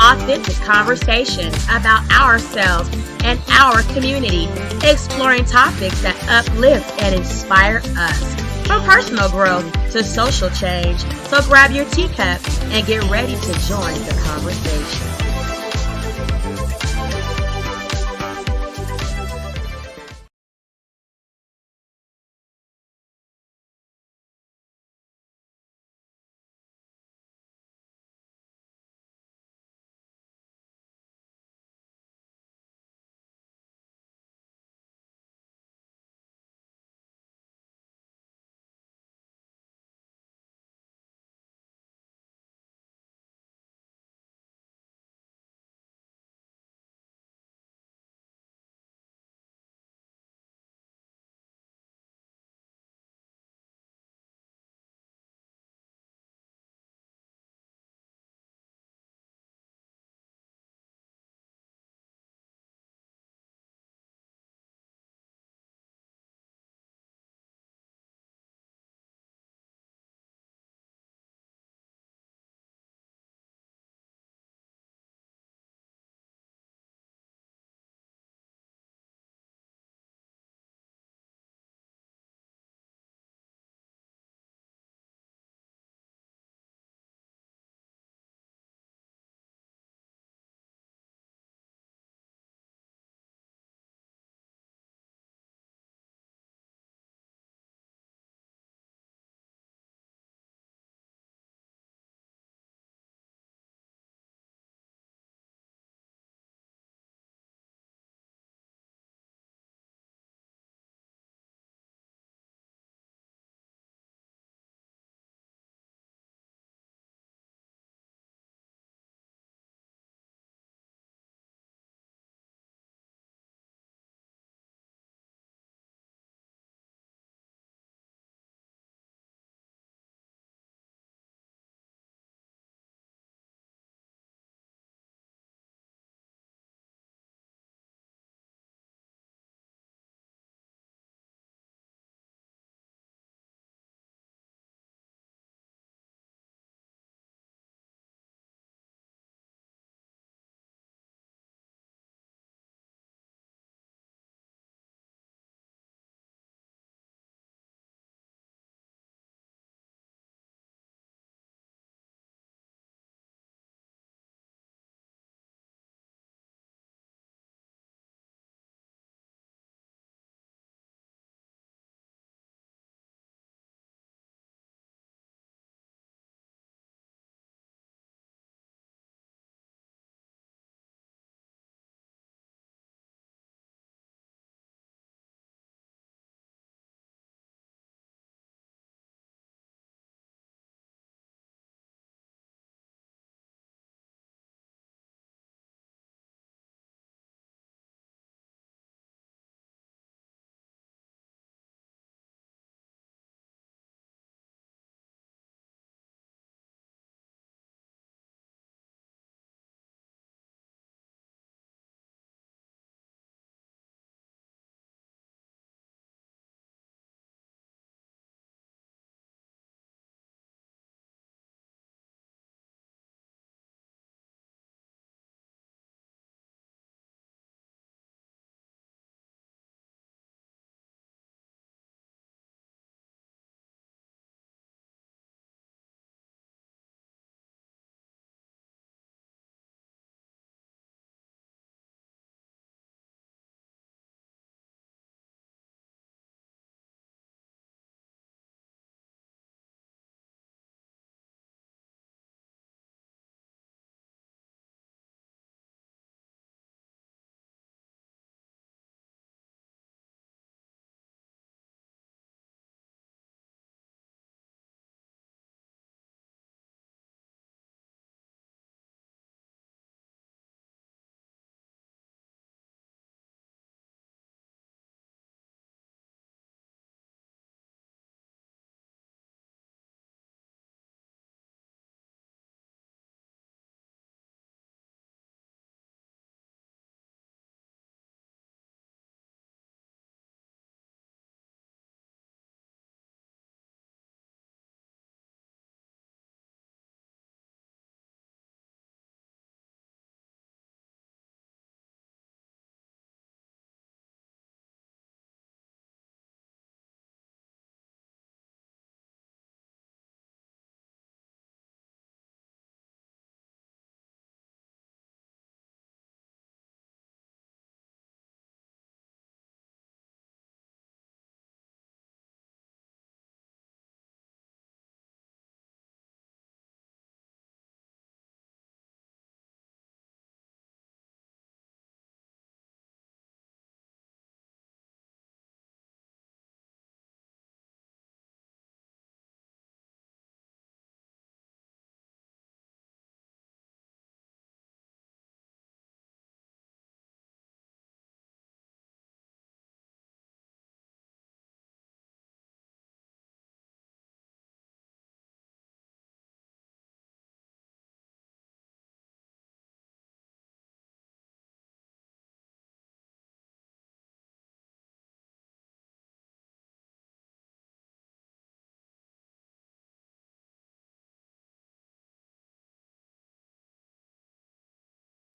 authentic conversations about ourselves and our community, exploring topics that uplift and inspire us. From personal growth to social change. So grab your teacup and get ready to join the conversation.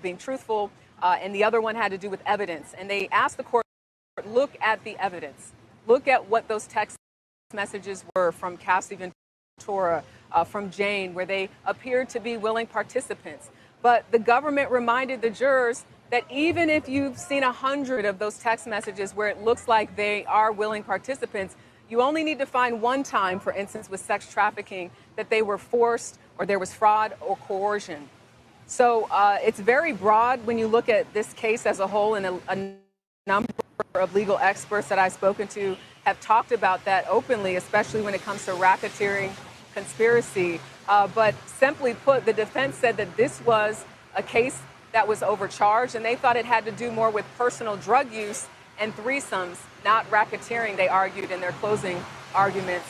being truthful, and the other one had to do with evidence. And they asked the court, look at the evidence. Look at what those text messages were from Cassie Ventura, from Jane, where they appeared to be willing participants. But the government reminded the jurors that even if you've seen 100 of those text messages where it looks like they are willing participants, you only need to find one time, for instance, with sex trafficking, that they were forced or there was fraud or coercion. So it's very broad when you look at this case as a whole, and a number of legal experts that I've spoken to have talked about that openly, especially when it comes to racketeering, conspiracy. But simply put, the defense said that this was a case that was overcharged, and they thought it had to do more with personal drug use and threesomes, not racketeering, they argued in their closing arguments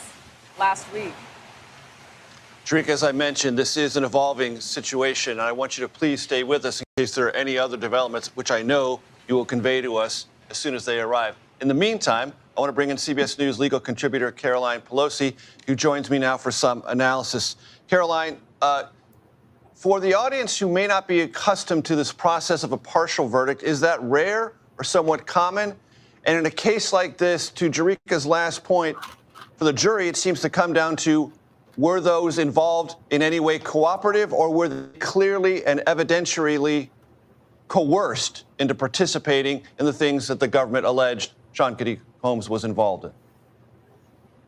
last week. Jericka, as I mentioned, this is an evolving situation. I want you to please stay with us in case there are any other developments, which I know you will convey to us as soon as they arrive. In the meantime, I want to bring in CBS News legal contributor Caroline Pelosi, who joins me now for some analysis. Caroline, for the audience who may not be accustomed to this process of a partial verdict, is that rare or somewhat common? And in a case like this, to Jericka's last point, for the jury, it seems to come down to, were those involved in any way cooperative, or were they clearly and evidentially coerced into participating in the things that the government alleged Sean Diddy Combs was involved in?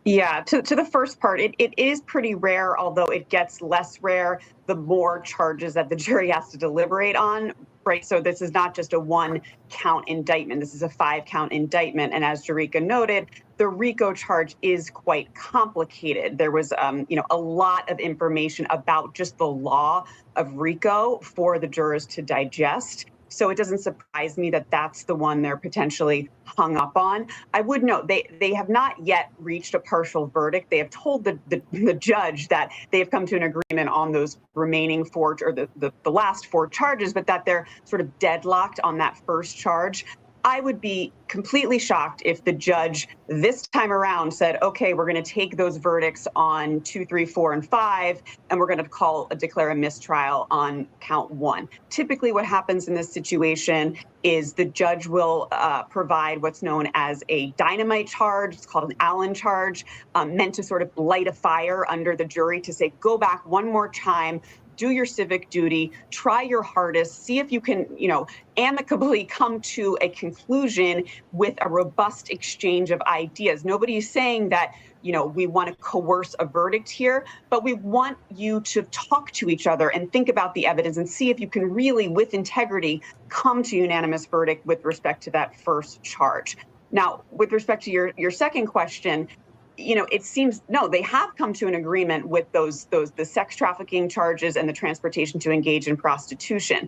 Yeah, to the first part, it is pretty rare, although it gets less rare the more charges that the jury has to deliberate on, right? So this is not just a 1-count indictment. This is a 5-count indictment. And as Jericka noted, the RICO charge is quite complicated. There was, a lot of information about just the law of RICO for the jurors to digest. So it doesn't surprise me that that's the one they're potentially hung up on. I would note they have not yet reached a partial verdict. They have told the judge that they have come to an agreement on those remaining 4, or the last 4 charges, but that they're sort of deadlocked on that first charge. I would be completely shocked if the judge this time around said, okay, we're going to take those verdicts on 2, 3, 4, and 5, and we're going to declare a mistrial on count 1. Typically what happens in this situation is the judge will provide what's known as a dynamite charge. It's called an Allen charge, meant to sort of light a fire under the jury to say, go back one more time, do your civic duty, try your hardest, see if you can, amicably come to a conclusion with a robust exchange of ideas. Nobody's saying that, we want to coerce a verdict here, but we want you to talk to each other and think about the evidence and see if you can really, with integrity, come to unanimous verdict with respect to that first charge. Now, with respect to your second question, it seems, no, they have come to an agreement with the sex trafficking charges and the transportation to engage in prostitution.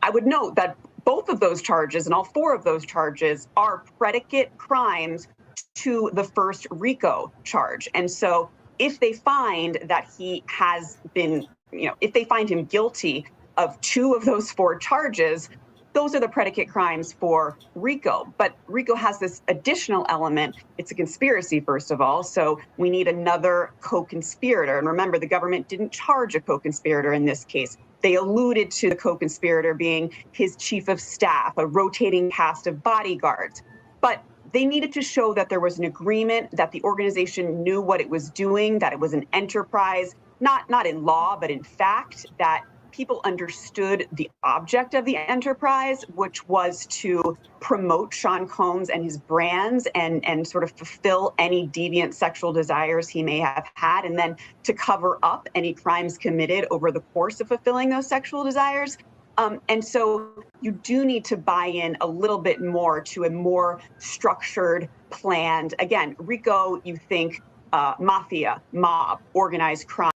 I would note that both of those charges and all 4 of those charges are predicate crimes to the first RICO charge. And so if they find that he has been, if they find him guilty of 2 of those 4 charges, those are the predicate crimes for RICO. But RICO has this additional element. It's a conspiracy, first of all. So we need another co-conspirator. And remember, the government didn't charge a co-conspirator in this case. They alluded to the co-conspirator being his chief of staff, a rotating cast of bodyguards. But they needed to show that there was an agreement, that the organization knew what it was doing, that it was an enterprise, not in law, but in fact, that people understood the object of the enterprise, which was to promote Sean Combs and his brands and sort of fulfill any deviant sexual desires he may have had, and then to cover up any crimes committed over the course of fulfilling those sexual desires. And so you do need to buy in a little bit more to a more structured, planned, again, RICO, you think mafia, mob, organized crime,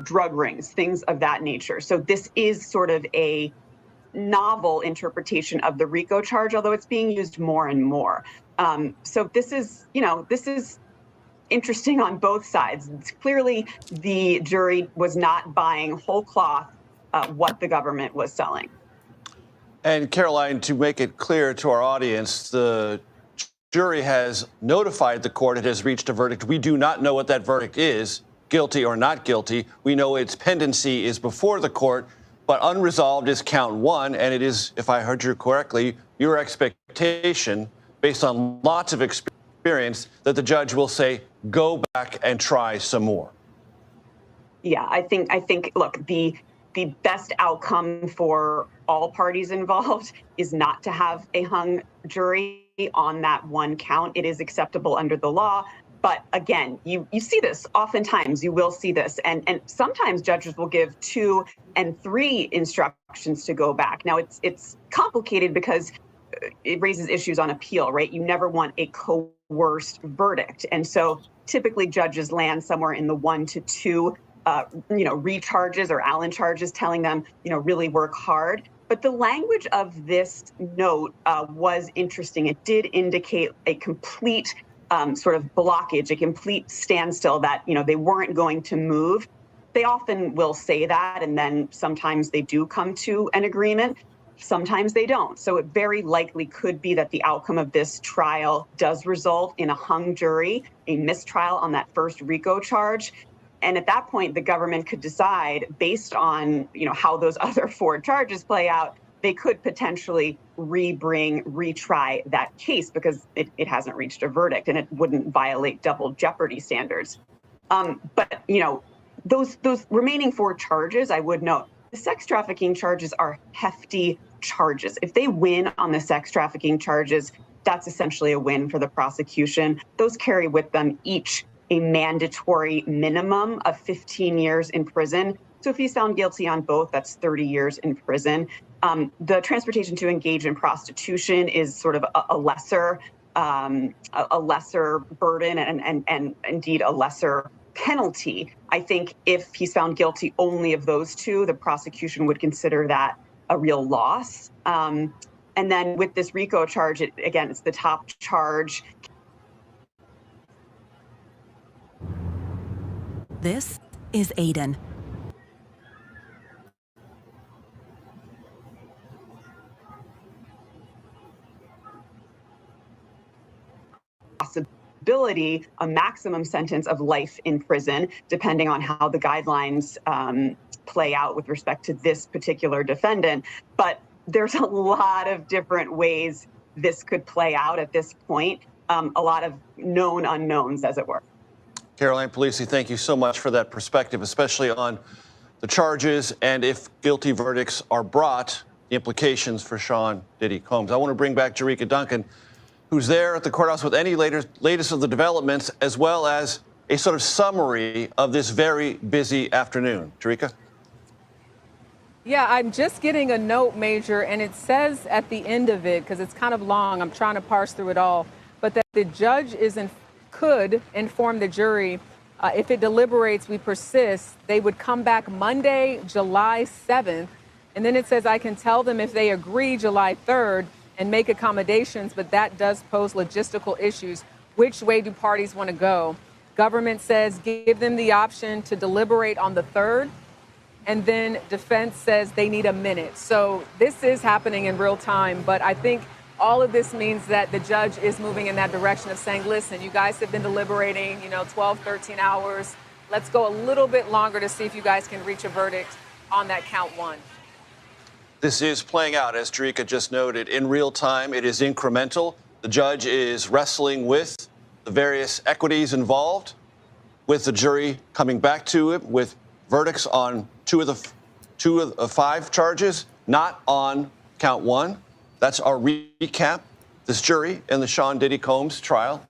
drug rings, things of that nature. So this is sort of a novel interpretation of the RICO charge, although it's being used more and more. So this is interesting on both sides. It's clearly, the jury was not buying whole cloth what the government was selling. And Caroline, to make it clear to our audience, the jury has notified the court it has reached a verdict. We do not know what that verdict is, guilty or not guilty. We know its pendency is before the court. but unresolved is count one. And it is, if I heard you correctly, your expectation, based on lots of experience, that the judge will say, go back and try some more. Yeah, I think, look, the best outcome for all parties involved is not to have a hung jury on that one count. It is acceptable under the law. But again, you see this oftentimes, you will see this. And sometimes judges will give 2 and 3 instructions to go back. Now, it's complicated because it raises issues on appeal, right? You never want a coerced verdict. And so typically judges land somewhere in the 1 to 2 recharges or Allen charges, telling them, really work hard. But the language of this note was interesting. It did indicate a complete sort of blockage, a complete standstill, that, they weren't going to move. They often will say that, and then sometimes they do come to an agreement. Sometimes they don't. So it very likely could be that the outcome of this trial does result in a hung jury, a mistrial on that first RICO charge. And at that point, the government could decide, based on, how those other 4 charges play out, they could potentially retry that case because it hasn't reached a verdict and it wouldn't violate double jeopardy standards. But those remaining 4 charges, I would note, the sex trafficking charges are hefty charges. If they win on the sex trafficking charges, that's essentially a win for the prosecution. Those carry with them each a mandatory minimum of 15 years in prison. So if he's found guilty on both, that's 30 years in prison. The transportation to engage in prostitution is sort of a lesser burden and indeed a lesser penalty. I think if he's found guilty only of those 2, the prosecution would consider that a real loss. And then with this RICO charge, it's the top charge. This is Aiden. Possibility, a maximum sentence of life in prison, depending on how the guidelines play out with respect to this particular defendant. But there's a lot of different ways this could play out at this point, a lot of known unknowns, as it were. Caroline Polisi, thank you so much for that perspective, especially on the charges and if guilty verdicts are brought, the implications for Sean Diddy Combs. I want to bring back Jericka Duncan, who's there at the courthouse with any latest of the developments, as well as a sort of summary of this very busy afternoon. Jericka? Yeah, I'm just getting a note, Major, and it says at the end of it, because it's kind of long, I'm trying to parse through it all, but that the judge could inform the jury if it deliberates, we persist, they would come back Monday, July 7th. And then it says, I can tell them if they agree July 3rd and make accommodations, but that does pose logistical issues. Which way do parties want to go? Government says give them the option to deliberate on the 3rd. And then defense says they need a minute. So this is happening in real time. But I think all of this means that the judge is moving in that direction of saying, listen, you guys have been deliberating, 12, 13 hours. Let's go a little bit longer to see if you guys can reach a verdict on that count 1. This is playing out, as Jericka just noted, in real time. It is incremental. The judge is wrestling with the various equities involved, with the jury coming back to it with verdicts on 2 of the 5 charges, not on count 1. That's our recap. This jury in the Sean Diddy Combs trial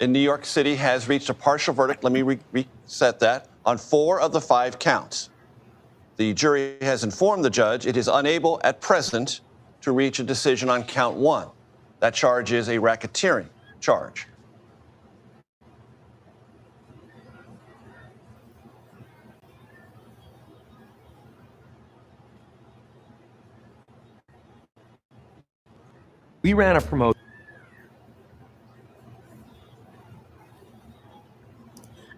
in New York City has reached a partial verdict. Let me reset that on 4 of the 5 counts. The jury has informed the judge it is unable at present to reach a decision on count 1. That charge is a racketeering charge. We ran a promotion.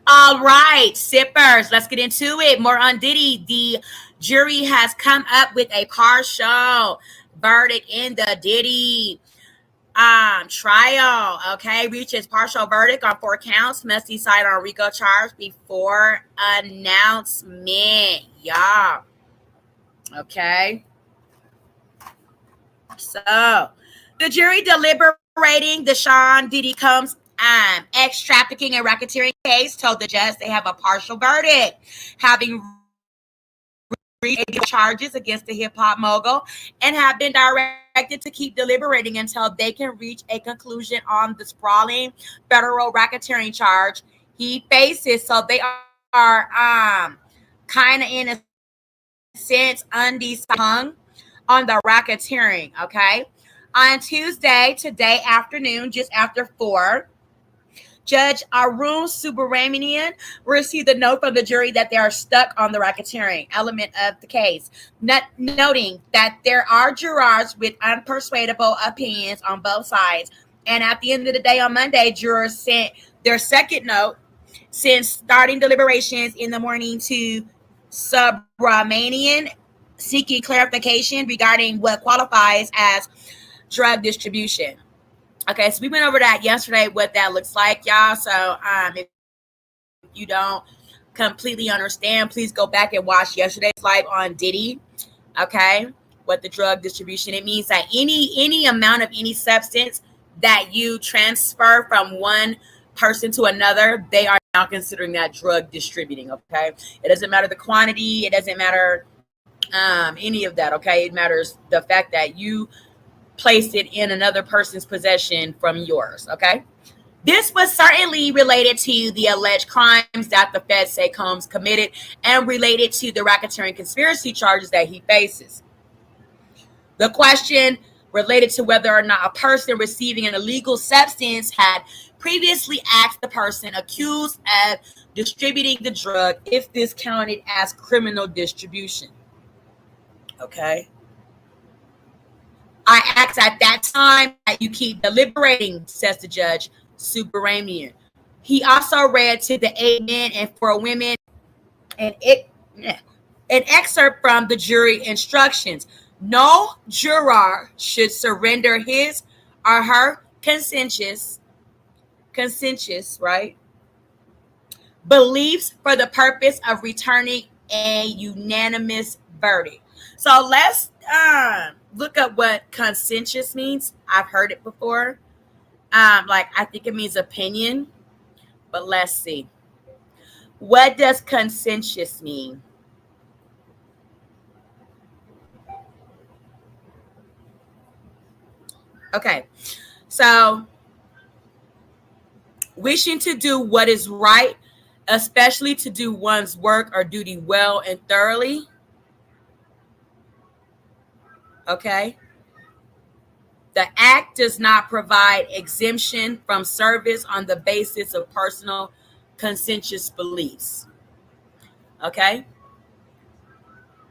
All right, sippers, let's get into it. More on Diddy. The jury has come up with a partial verdict in the Diddy trial. Okay, reaches partial verdict on 4 counts. Must decide on RICO charge before announcement. Y'all. Okay. So the jury deliberating the Sean Diddy Combs ex trafficking and racketeering case told the judge they have a partial verdict, having charges against the hip hop mogul and have been directed to keep deliberating until they can reach a conclusion on the sprawling federal racketeering charge he faces. So they are kind of in a sense undecided on the racketeering. Okay, on Tuesday, today afternoon, just after 4, Judge Arun Subramanian received a note from the jury that they are stuck on the racketeering element of the case, noting that there are jurors with unpersuadable opinions on both sides. And at the end of the day on Monday, jurors sent their second note since starting deliberations in the morning to Subramanian, seeking clarification regarding what qualifies as drug distribution. Okay, so we went over that yesterday, what that looks like, y'all. So if you don't completely understand, please go back and watch yesterday's live on Diddy. Okay, what the drug distribution, it means that any amount of any substance that you transfer from one person to another, they are now considering that drug distributing. Okay, it doesn't matter the quantity, it doesn't matter any of that. Okay, it matters the fact that you placed it in another person's possession from yours. Okay, this was certainly related to the alleged crimes that the feds say Combs committed and related to the racketeering conspiracy charges that he faces. The question related to whether or not a person receiving an illegal substance had previously asked the person accused of distributing the drug if this counted as criminal distribution. Okay. I asked at that time that you keep deliberating, says the judge, Subramanian. He also read to the 8 men and 4 women an excerpt from the jury instructions. No juror should surrender his or her conscientious, right, beliefs for the purpose of returning a unanimous verdict. So let's look up what conscientious means. I've heard it before. I think it means opinion, but let's see. What does conscientious mean? Okay, so wishing to do what is right, especially to do one's work or duty well and thoroughly. Okay. The act does not provide exemption from service on the basis of personal conscientious beliefs. Okay.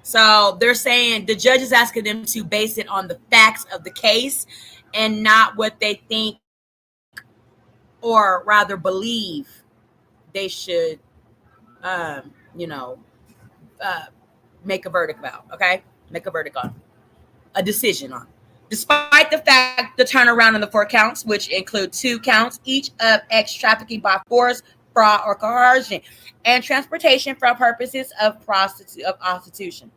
So they're saying the judge is asking them to base it on the facts of the case and not what they think or rather believe they should, make a verdict about. Okay. Make a verdict on. A decision on. Despite the fact the turnaround on the 4 counts, which include 2 counts each of trafficking by force, fraud, or coercion, and transportation for purposes of prostitution.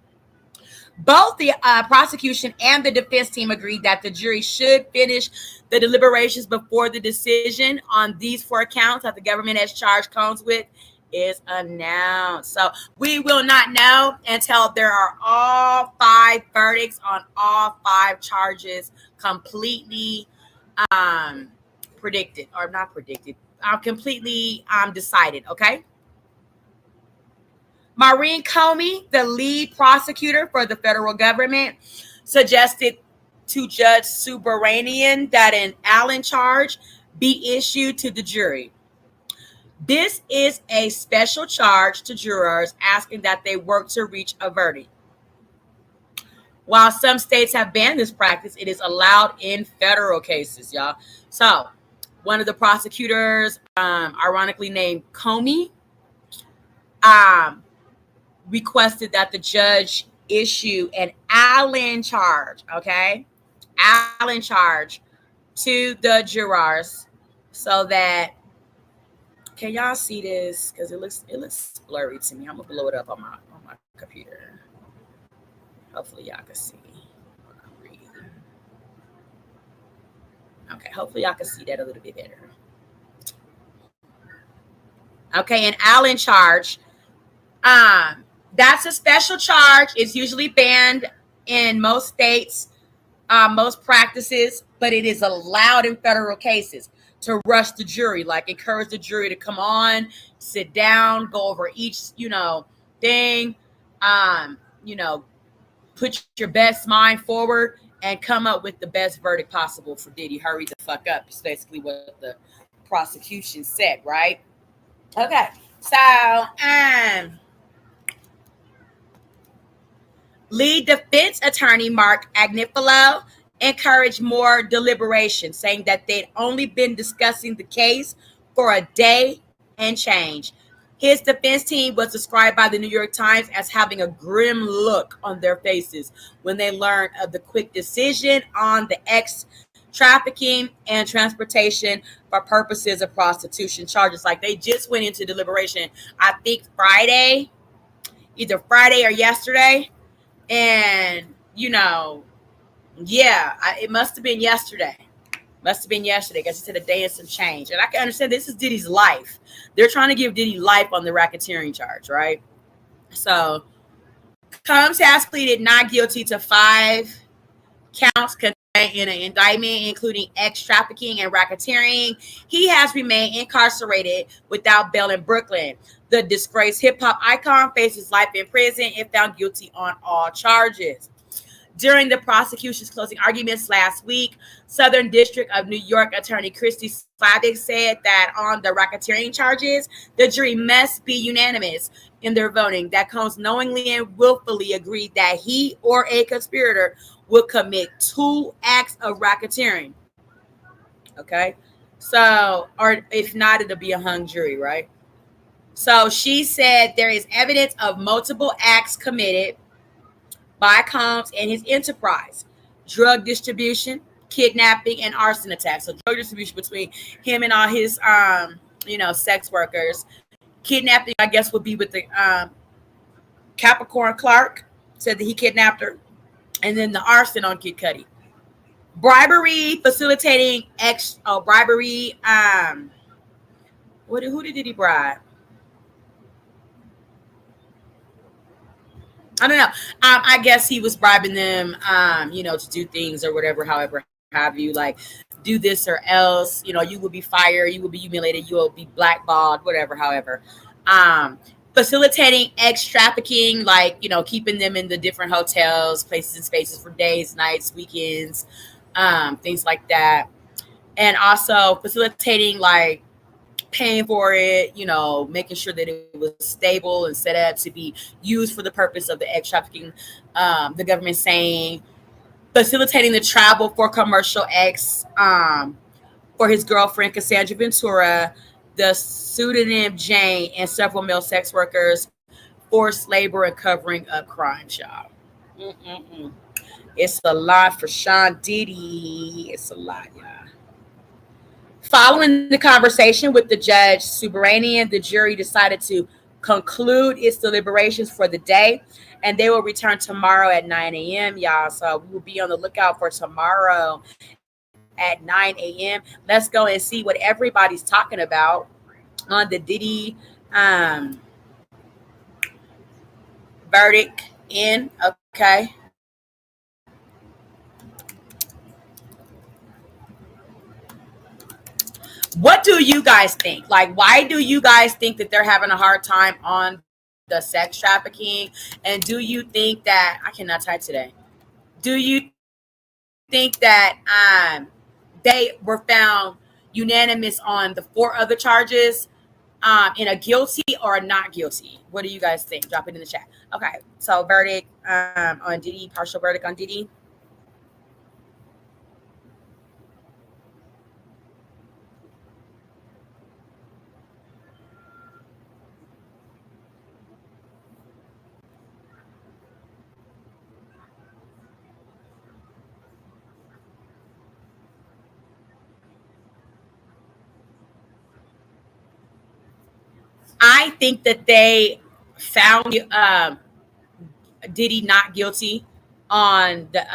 Both the prosecution and the defense team agreed that the jury should finish the deliberations before the decision on these 4 counts that the government has charged Combs with is announced. So we will not know until there are all 5 verdicts on all 5 charges completely predicted or not predicted, completely decided. Okay. Maureen Comey, the lead prosecutor for the federal government, suggested to Judge Subramanian that an Allen charge be issued to the jury. This is a special charge to jurors asking that they work to reach a verdict. While some states have banned this practice, it is allowed in federal cases, y'all. So one of the prosecutors, ironically named Comey, requested that the judge issue an Allen charge, okay? Allen charge to the jurors so that, can y'all see this? Because it looks blurry to me. I'm gonna blow it up on my computer. Hopefully y'all can see what I'm reading. Okay, hopefully y'all can see that a little bit better. Okay, an Allen charge. That's a special charge. It's usually banned in most states, most practices, but it is allowed in federal cases to rush the jury, like encourage the jury to come on, sit down, go over each, thing, put your best mind forward and come up with the best verdict possible for Diddy. Hurry the fuck up. It's basically what the prosecution said, right? Okay. So, lead defense attorney Mark Agnifilo encouraged more deliberation, saying that they'd only been discussing the case for a day and change. His defense team was described by the New York Times as having a grim look on their faces when they learned of the quick decision on the trafficking and transportation for purposes of prostitution charges. Like, they just went into deliberation, I think either Friday or yesterday. And, it must have been yesterday. Because he said a day and some change. And I can understand this is Diddy's life. They're trying to give Diddy life on the racketeering charge, right? So, Combs has pleaded not guilty to 5 counts contained in an indictment, including trafficking and racketeering. He has remained incarcerated without bail in Brooklyn. The disgraced hip-hop icon faces life in prison if found guilty on all charges. During the prosecution's closing arguments last week, Southern District of New York Attorney Christy Slavik said that on the racketeering charges, the jury must be unanimous in their voting, that Combs knowingly and willfully agreed that he or a conspirator would commit 2 acts of racketeering. Okay? So, or if not, it'll be a hung jury, right? So she said there is evidence of multiple acts committed by Combs and his enterprise: drug distribution, kidnapping, and arson attacks. So drug distribution between him and all his, sex workers. Kidnapping, I guess, would be with the Capricorn Clark, said that he kidnapped her. And then the arson on Kid Cudi. Bribery, facilitating bribery. Who did he bribe? I don't know. I guess he was bribing them, to do things or whatever, however have you, like, do this or else, you will be fired, you will be humiliated, you will be blackballed, whatever, however. Facilitating trafficking, like, keeping them in the different hotels, places and spaces for days, nights, weekends, things like that. And also facilitating, like, paying for it, making sure that it was stable and set up to be used for the purpose of the trafficking. The government saying facilitating the travel for commercial for his girlfriend Cassandra Ventura, the pseudonym Jane, and several male sex workers, forced labor and covering up crimes, y'all. It's a lot for Sean Diddy. It's a lot, y'all. Following the conversation with the judge Subramanian, the jury decided to conclude its deliberations for the day, and they will return tomorrow at 9 a.m., y'all. So we will be on the lookout for tomorrow at 9 a.m. Let's go and see what everybody's talking about on the Diddy verdict in. Okay. What do you guys think? Like, why do you guys think that they're having a hard time on the sex trafficking? And do you think that, I cannot type today, do you think that they were found unanimous on the 4 other charges, in a guilty or a not guilty? What do you guys think? Drop it in the chat. Okay, so verdict on Diddy, partial verdict on Diddy. think that they found Diddy not guilty on the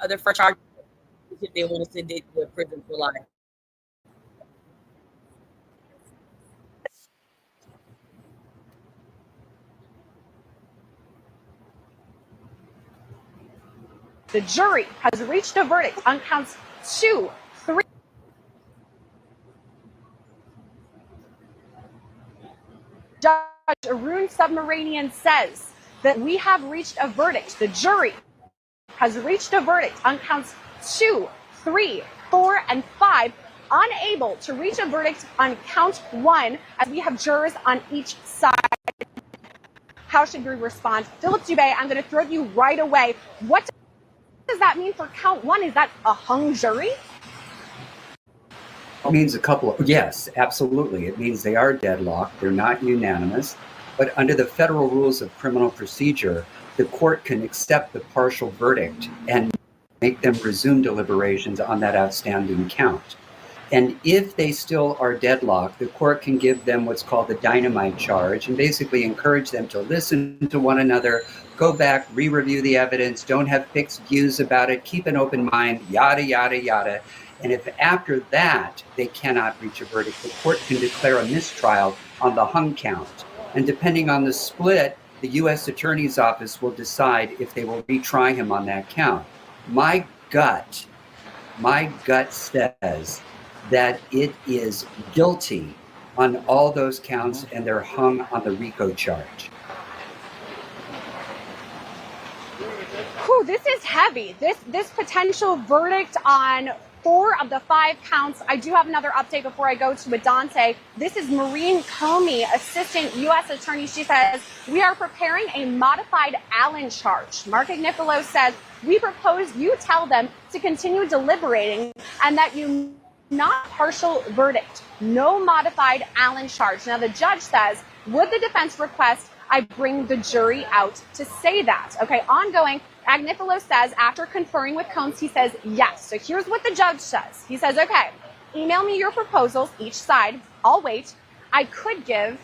other first charges if they want to send it to prison for life. The jury has reached a verdict on counts 2, 3. Judge Arun Subramanian says that we have reached a verdict. The jury has reached a verdict on counts 2, 3, 4, and 5, unable to reach a verdict on count 1, as we have jurors on each side. How should we respond? Philip Dubé, I'm going to throw you right away. What does that mean for count 1? Is that a hung jury? It means yes, absolutely. It means they are deadlocked. They're not unanimous. But under the federal rules of criminal procedure, the court can accept the partial verdict and make them resume deliberations on that outstanding count. And if they still are deadlocked, the court can give them what's called the dynamite charge and basically encourage them to listen to one another, go back, re-review the evidence, don't have fixed views about it, keep an open mind, yada, yada, yada. And if after that they cannot reach a verdict, the court can declare a mistrial on the hung count. And depending on the split, the U.S. Attorney's Office will decide if they will retry him on that count. My gut says that it is guilty on all those counts and they're hung on the RICO charge. Whew, this is heavy. This potential verdict on 4 of the 5 counts. I do have another update before I go to Adante. This is Maureen Comey, Assistant U.S. Attorney. She says, we are preparing a modified Allen charge. Mark Agnifilo says, we propose you tell them to continue deliberating and that you not partial verdict, no modified Allen charge. Now, the judge says, would the defense request I bring the jury out to say that? Okay, ongoing. Agnifilo says, after conferring with Combs, he says, yes. So here's what the judge says. He says, okay, email me your proposals, each side. I'll wait. I could give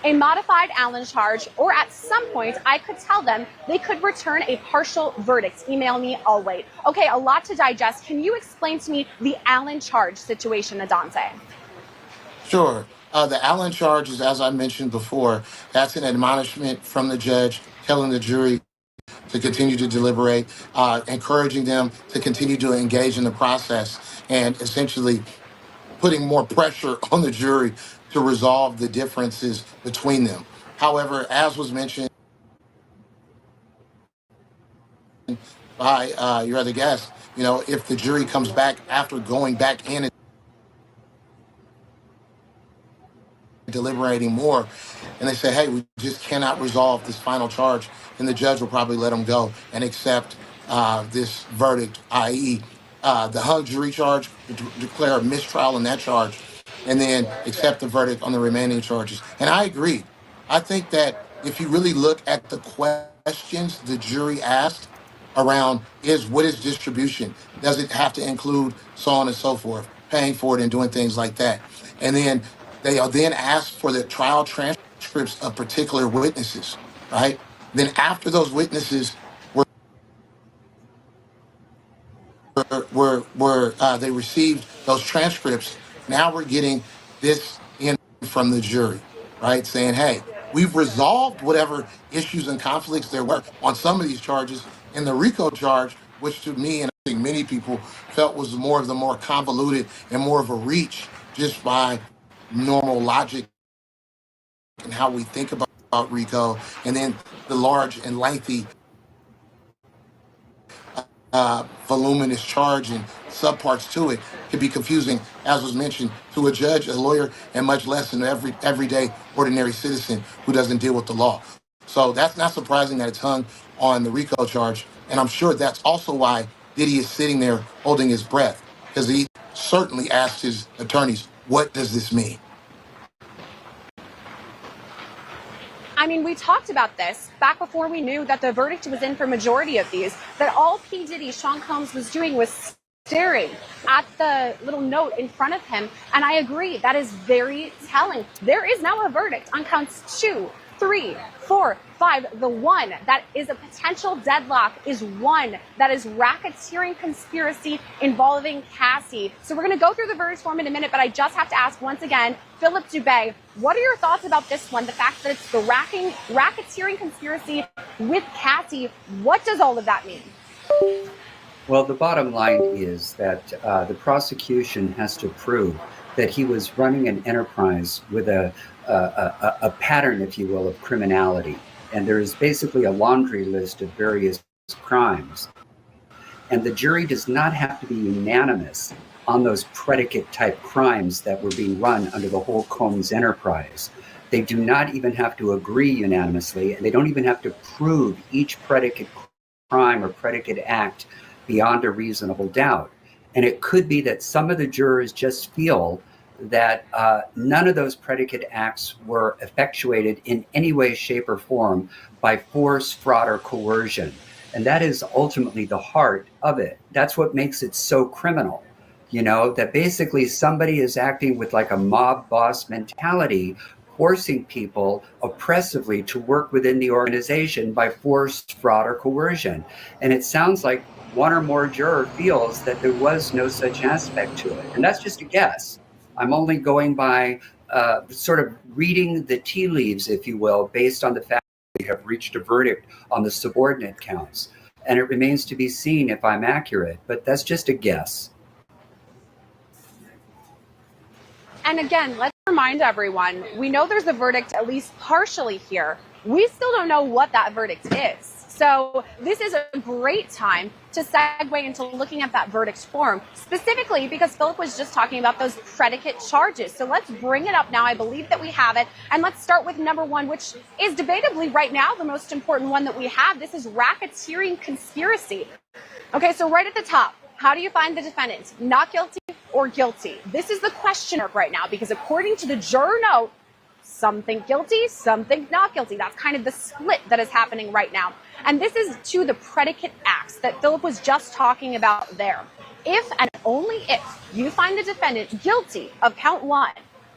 a modified Allen charge, or at some point, I could tell them they could return a partial verdict. Email me, I'll wait. Okay, a lot to digest. Can you explain to me the Allen charge situation, Adante? Sure. The Allen charge is, as I mentioned before, that's an admonishment from the judge telling the jury to continue to deliberate, encouraging them to continue to engage in the process, and essentially putting more pressure on the jury to resolve the differences between them. However, as was mentioned by your other guest, if the jury comes back after going back in and deliberating more, and they say, hey, we just cannot resolve this final charge, then the judge will probably let them go and accept this verdict, i.e., the hung jury charge, declare a mistrial in that charge, and then accept the verdict on the remaining charges. And I agree. I think that if you really look at the questions the jury asked around what is distribution? Does it have to include so on and so forth, paying for it and doing things like that? And then they are then asked for the trial transcripts of particular witnesses, right? Then after those witnesses they received those transcripts, now we're getting this in from the jury, right? Saying, hey, we've resolved whatever issues and conflicts there were on some of these charges. In the RICO charge, which to me and I think many people felt was more convoluted and more of a reach just by normal logic and how we think about RICO, and then the large and lengthy voluminous charge and subparts to it could be confusing, as was mentioned, to a judge, a lawyer, and much less an everyday ordinary citizen who doesn't deal with the law. So that's not surprising that it's hung on the RICO charge, and I'm sure that's also why Diddy is sitting there holding his breath, because he certainly asked his attorneys, what does this mean? I mean, we talked about this back before we knew that the verdict was in for majority of these, that all P. Diddy, Sean Combs, was doing was staring at the little note in front of him. And I agree, that is very telling. There is now a verdict on counts 2, 3, 4, 5, the one that is a potential deadlock is one that is racketeering conspiracy involving Cassie. So we're going to go through the verdict form in a minute, but I just have to ask once again, Philip Dubé, what are your thoughts about this one? The fact that it's the racketeering conspiracy with Cassie, what does all of that mean? Well, the bottom line is that the prosecution has to prove that he was running an enterprise with a pattern, if you will, of criminality. And there is basically a laundry list of various crimes. And the jury does not have to be unanimous on those predicate type crimes that were being run under the whole Combs enterprise. They do not even have to agree unanimously, and they don't even have to prove each predicate crime or predicate act beyond a reasonable doubt. And it could be that some of the jurors just feel that none of those predicate acts were effectuated in any way, shape, or form by force, fraud, or coercion. And that is ultimately the heart of it. That's what makes it so criminal, you know, that basically somebody is acting with like a mob boss mentality, forcing people oppressively to work within the organization by force, fraud, or coercion. And it sounds like one or more juror feels that there was no such aspect to it. And that's just a guess. I'm only going by sort of reading the tea leaves, if you will, based on the fact that we have reached a verdict on the subordinate counts. And it remains to be seen if I'm accurate, but that's just a guess. And again, let's remind everyone, we know there's a verdict at least partially here. We still don't know what that verdict is. So this is a great time to segue into looking at that verdict form, specifically because Philip was just talking about those predicate charges. So let's bring it up now. I believe that we have it. And let's start with number one, which is debatably right now the most important one that we have. This is racketeering conspiracy. Okay, so right at the top, how do you find the defendant? Not guilty or guilty? This is the question mark right now, because according to the juror note, some think guilty, some think not guilty. That's kind of the split that is happening right now. And this is to the predicate acts that Philip was just talking about there. If and only if you find the defendant guilty of count one,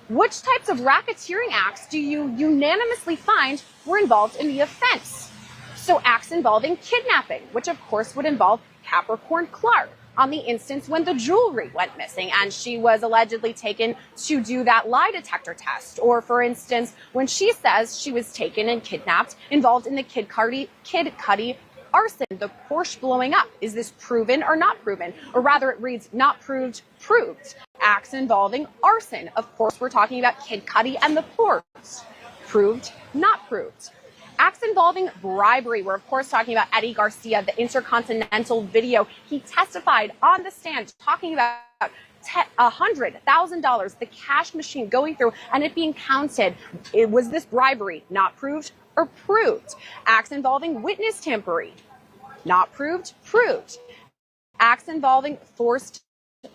which types of racketeering acts do you unanimously find were involved in the offense? So acts involving kidnapping, which of course would involve Capricorn Clark, on the instance when the jewelry went missing and she was allegedly taken to do that lie detector test. Or for instance, when she says she was taken and kidnapped, involved in the Kid Cudi arson, the Porsche blowing up. Is this proven or not proven? Or rather it reads not proved, proved. Acts involving arson. Of course, we're talking about Kid Cudi and the Porsche. Proved, not proved. Acts involving bribery. We're, of course, talking about Eddie Garcia, the Intercontinental video. He testified on the stand talking about $100,000, the cash machine going through and it being counted. Was this bribery? Not proved or proved. Acts involving witness tampering. Not proved, proved. Acts involving forced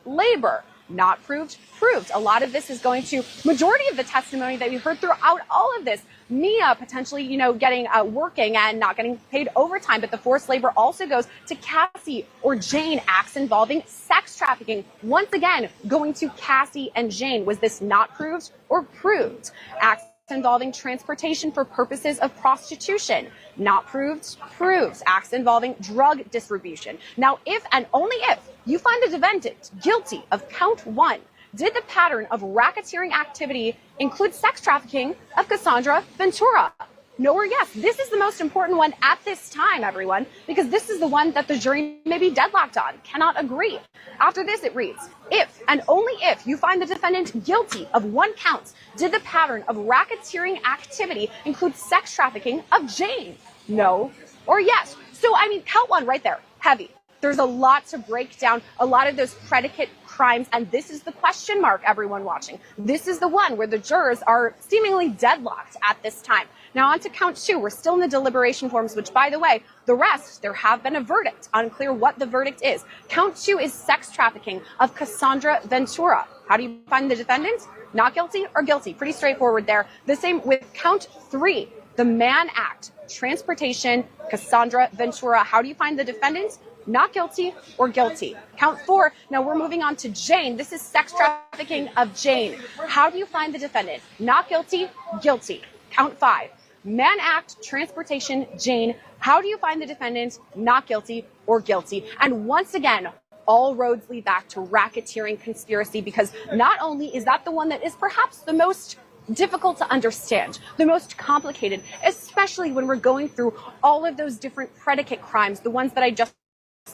labor. Not proved, proved. A lot of this is going to, majority of the testimony that we've heard throughout all of this, Mia potentially, getting working and not getting paid overtime, but the forced labor also goes to Cassie or Jane. Acts involving sex trafficking. Once again, going to Cassie and Jane. Was this not proved or proved? Acts involving transportation for purposes of prostitution. Not proved, proved. Acts involving drug distribution. Now, if and only if you find the defendant guilty of count one, did the pattern of racketeering activity include sex trafficking of Cassandra Ventura? No or yes? This is the most important one at this time, everyone, because this is the one that the jury may be deadlocked on, cannot agree. After this, it reads, if and only if you find the defendant guilty of one count, did the pattern of racketeering activity include sex trafficking of Jane? No or yes? So, count one right there, heavy. There's a lot to break down, a lot of those predicate crimes, and this is the question mark, everyone watching. This is the one where the jurors are seemingly deadlocked at this time. Now on to count two. We're still in the deliberation forms, which, by the way, the rest, there have been a verdict. Unclear what the verdict is. Count two is sex trafficking of Cassandra Ventura. How do you find the defendant? Not guilty or guilty? Pretty straightforward there. The same with count three, the Mann Act, transportation, Cassandra Ventura. How do you find the defendant? Not guilty or guilty? Count four. Now we're moving on to Jane. This is sex trafficking of Jane. How do you find the defendant? Not guilty, guilty? Count five. Mann Act, transportation, Jane. How do you find the defendant not guilty or guilty? And once again, all roads lead back to racketeering conspiracy, because not only is that the one that is perhaps the most difficult to understand, the most complicated, especially when we're going through all of those different predicate crimes, the ones that I just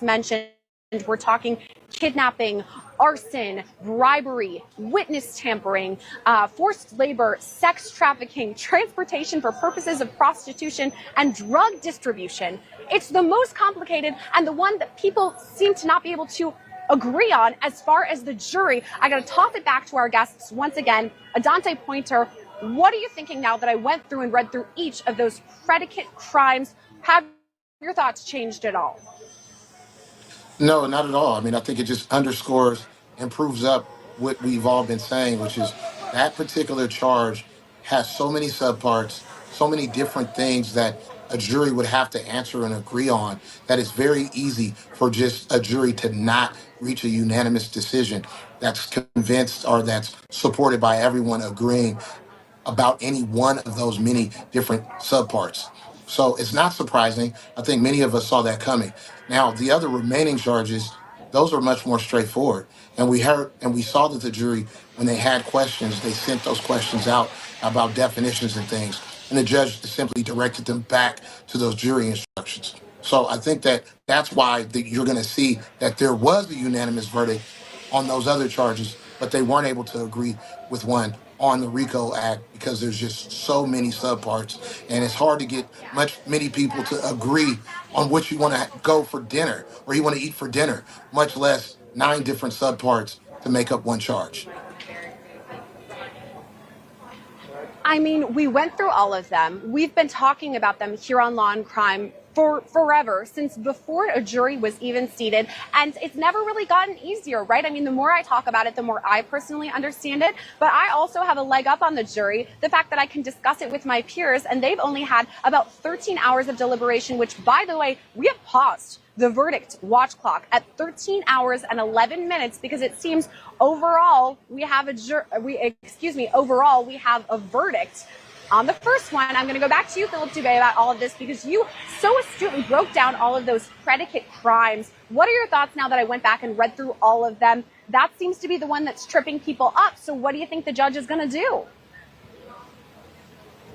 mentioned. We're talking kidnapping, arson, bribery, witness tampering, forced labor, sex trafficking, transportation for purposes of prostitution, and drug distribution. It's the most complicated and the one that people seem to not be able to agree on as far as the jury. I got to toss it back to our guests once again. Adante Pointer, what are you thinking now that I went through and read through each of those predicate crimes? Have your thoughts changed at all? No, not at all. I mean, I think it just underscores and proves up what we've all been saying, which is that particular charge has so many subparts, so many different things that a jury would have to answer and agree on, that it's very easy for just a jury to not reach a unanimous decision that's convinced or that's supported by everyone agreeing about any one of those many different subparts. So it's not surprising. I think many of us saw that coming. Now, the other remaining charges, those are much more straightforward. And we heard and we saw that the jury, when they had questions, they sent those questions out about definitions and things. And the judge simply directed them back to those jury instructions. So I think that that's why you're going to see that there was a unanimous verdict on those other charges, but they weren't able to agree with one on the RICO Act because there's just so many subparts, and it's hard to get many people to agree on what you want to go for dinner or you want to eat for dinner, much less 9 different subparts to make up one charge. I mean, we went through all of them. We've been talking about them here on Law and Crime for forever, since before a jury was even seated. And it's never really gotten easier, right? I mean, the more I talk about it, the more I personally understand it. But I also have a leg up on the jury, the fact that I can discuss it with my peers, and they've only had about 13 hours of deliberation, which, by the way, we have paused the verdict watch clock at 13 hours and 11 minutes because it seems overall we have a verdict. On the first one, I'm going to go back to you, Philip Dubé, about all of this because you so astutely broke down all of those predicate crimes. What are your thoughts now that I went back and read through all of them? That seems to be the one that's tripping people up. So what do you think the judge is going to do?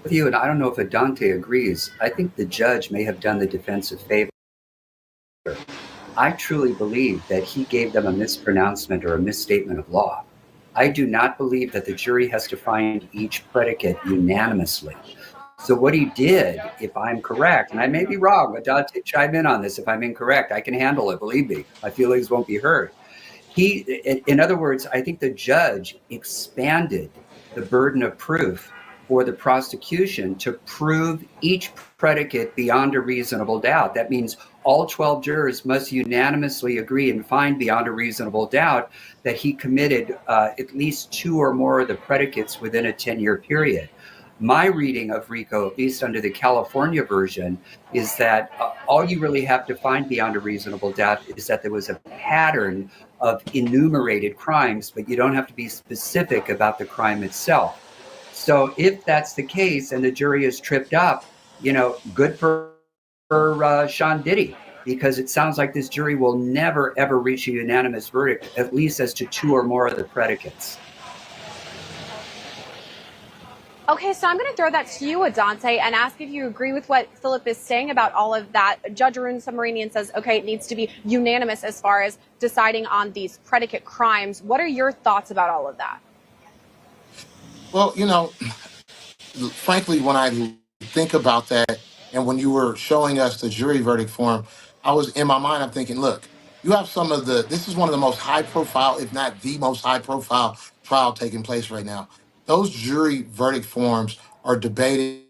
With you, and I don't know if Adante agrees, I think the judge may have done the defense a favor. I truly believe that he gave them a mispronouncement or a misstatement of law. I do not believe that the jury has to find each predicate unanimously. So what he did, if I'm correct, and I may be wrong, but Dante, chime in on this if I'm incorrect. I can handle it, believe me. My feelings won't be hurt. In other words, I think the judge expanded the burden of proof for the prosecution to prove each predicate beyond a reasonable doubt. That means all 12 jurors must unanimously agree and find beyond a reasonable doubt that he committed at least 2 or more of the predicates within a 10-year period. My reading of RICO, at least under the California version, is that all you really have to find beyond a reasonable doubt is that there was a pattern of enumerated crimes, but you don't have to be specific about the crime itself. So if that's the case and the jury is tripped up, good for Sean Diddy, because it sounds like this jury will never, ever reach a unanimous verdict, at least as to 2 or more of the predicates. Okay, so I'm going to throw that to you, Adante, and ask if you agree with what Philip is saying about all of that. Judge Arun Subramanian says, okay, it needs to be unanimous as far as deciding on these predicate crimes. What are your thoughts about all of that? Well, frankly, when I think about that, and when you were showing us the jury verdict form, I was in my mind, I'm thinking, look, you have this is one of the most high profile, if not the most high profile trial taking place right now. Those jury verdict forms are debated,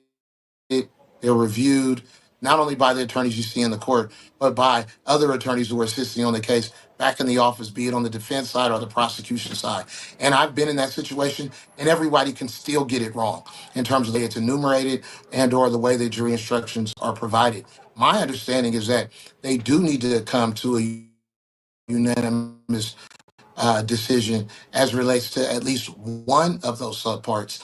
they're reviewed, not only by the attorneys you see in the court, but by other attorneys who are assisting on the case back in the office, be it on the defense side or the prosecution side. And I've been in that situation, and everybody can still get it wrong in terms of the way it's enumerated and or the way the jury instructions are provided. My understanding is that they do need to come to a unanimous decision as relates to at least one of those subparts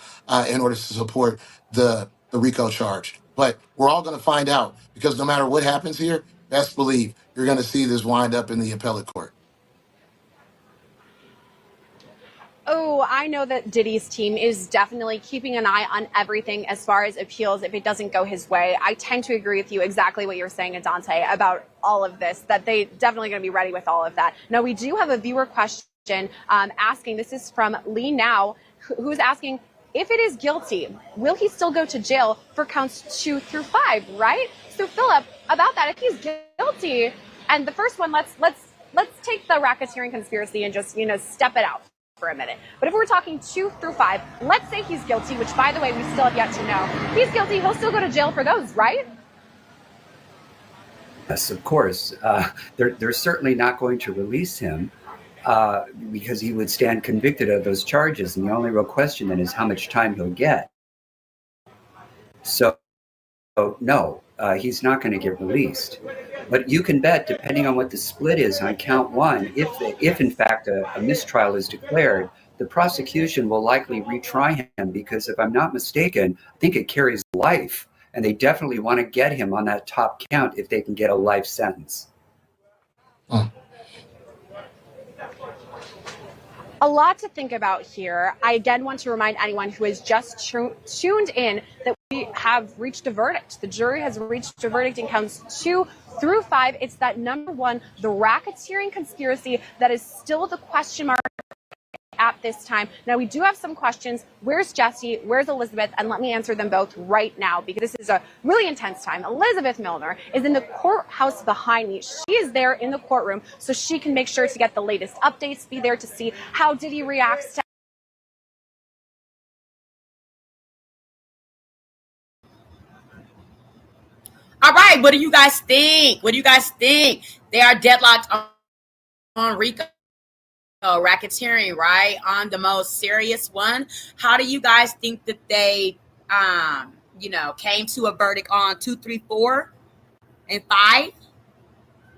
in order to support the the RICO charge. But we're all going to find out because no matter what happens here, best believe you're going to see this wind up in the appellate court. Oh, I know that Diddy's team is definitely keeping an eye on everything as far as appeals if it doesn't go his way. I tend to agree with you exactly what you're saying, Adante, about all of this, that they definitely going to be ready with all of that. Now, we do have a viewer question asking, this is from Lee Now, who's asking, if it is guilty, will he still go to jail for counts 2 through 5, right? So, Philip, about that, if he's guilty, and the first one, let's take the racketeering conspiracy and just, step it out for a minute. But if we're talking 2 through 5, let's say he's guilty, which, by the way, we still have yet to know. He's guilty. He'll still go to jail for those, right? Yes, of course. They're certainly not going to release him because he would stand convicted of those charges. And the only real question then is how much time he'll get. So, no, he's not going to get released. But you can bet, depending on what the split is on count 1, if in fact a mistrial is declared, the prosecution will likely retry him because, if I'm not mistaken, I think it carries life. And they definitely want to get him on that top count if they can get a life sentence. A lot to think about here. I again want to remind anyone who has just tuned in that we have reached a verdict. The jury has reached a verdict in counts 2 through 5. It's that number 1, the racketeering conspiracy, that is still the question mark at this time. Now, we do have some questions. Where's Jesse? Where's Elizabeth? And let me answer them both right now because this is a really intense time. Elizabeth Milner is in the courthouse behind me. She is there in the courtroom so she can make sure to get the latest updates, be there to see how Diddy reacts to All right, what do you guys think? They are deadlocked on RICO. Racketeering, right? On the most serious one. How do you guys think that they, came to a verdict on 2, 3, 4, and 5?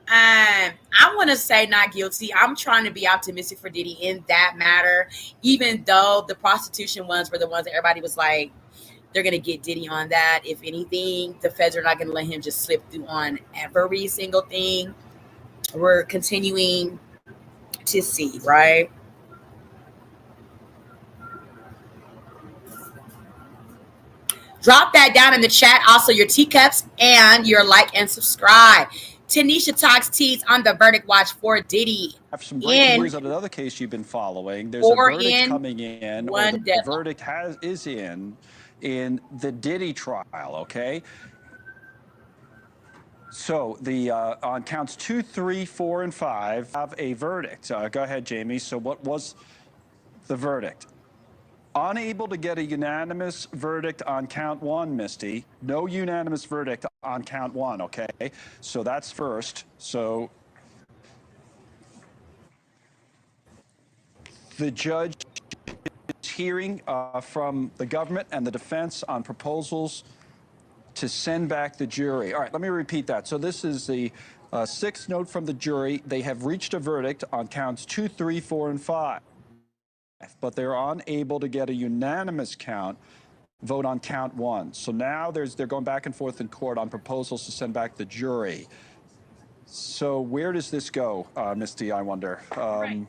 I want to say not guilty. I'm trying to be optimistic for Diddy in that matter, even though the prostitution ones were the ones that everybody was like, they're going to get Diddy on that. If anything, the feds are not going to let him just slip through on every single thing. We're continuing to see, right? Drop that down in the chat. Also, your teacups and your like and subscribe. Tanisha Talks Tees on the verdict watch for Diddy. I have some breaking news on another case you've been following. There's a verdict coming in. The verdict is in the Diddy trial. Okay. So the on counts 2, 3, 4, and 5 have a verdict. Go ahead, Jamie. So what was the verdict? Unable to get a unanimous verdict on count 1, Misty. No unanimous verdict on count 1. Okay. So that's first. So the judge is hearing from the government and the defense on proposals to send back the jury. All right, let me repeat that. So this is the 6th note from the jury. They have reached a verdict on counts 2, 3, 4, and 5, but they're unable to get a unanimous vote on count 1. So now they're going back and forth in court on proposals to send back the jury. So where does this go, Misty, I wonder? Right.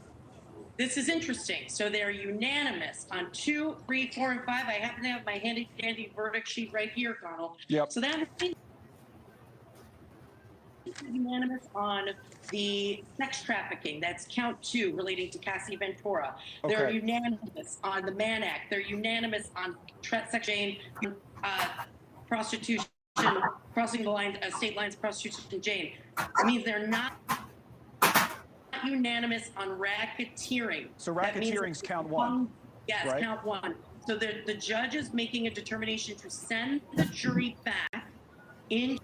This is interesting. So they're unanimous on 2, 3, 4, and 5. I happen to have my handy dandy verdict sheet right here, Donald. Yep. So that means unanimous on the sex trafficking. That's count 2 relating to Cassie Ventura. Okay. They're unanimous on the Mann Act. They're unanimous on section prostitution, crossing the line, state lines prostitution, Jane. It means they're not unanimous on racketeering. So racketeering's count 1. Yes, right? Count 1. So the judge is making a determination to send the jury back into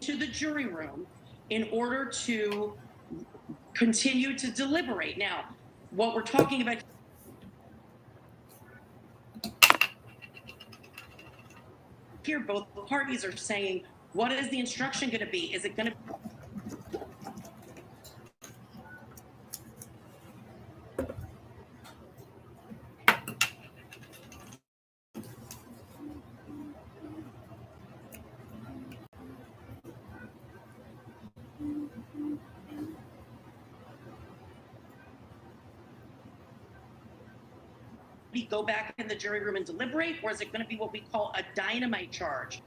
the jury room in order to continue to deliberate. Now, what we're talking about here, both parties are saying, what is the instruction going to be? Is it going to be go back in the jury room and deliberate, or is it going to be what we call a dynamite charge?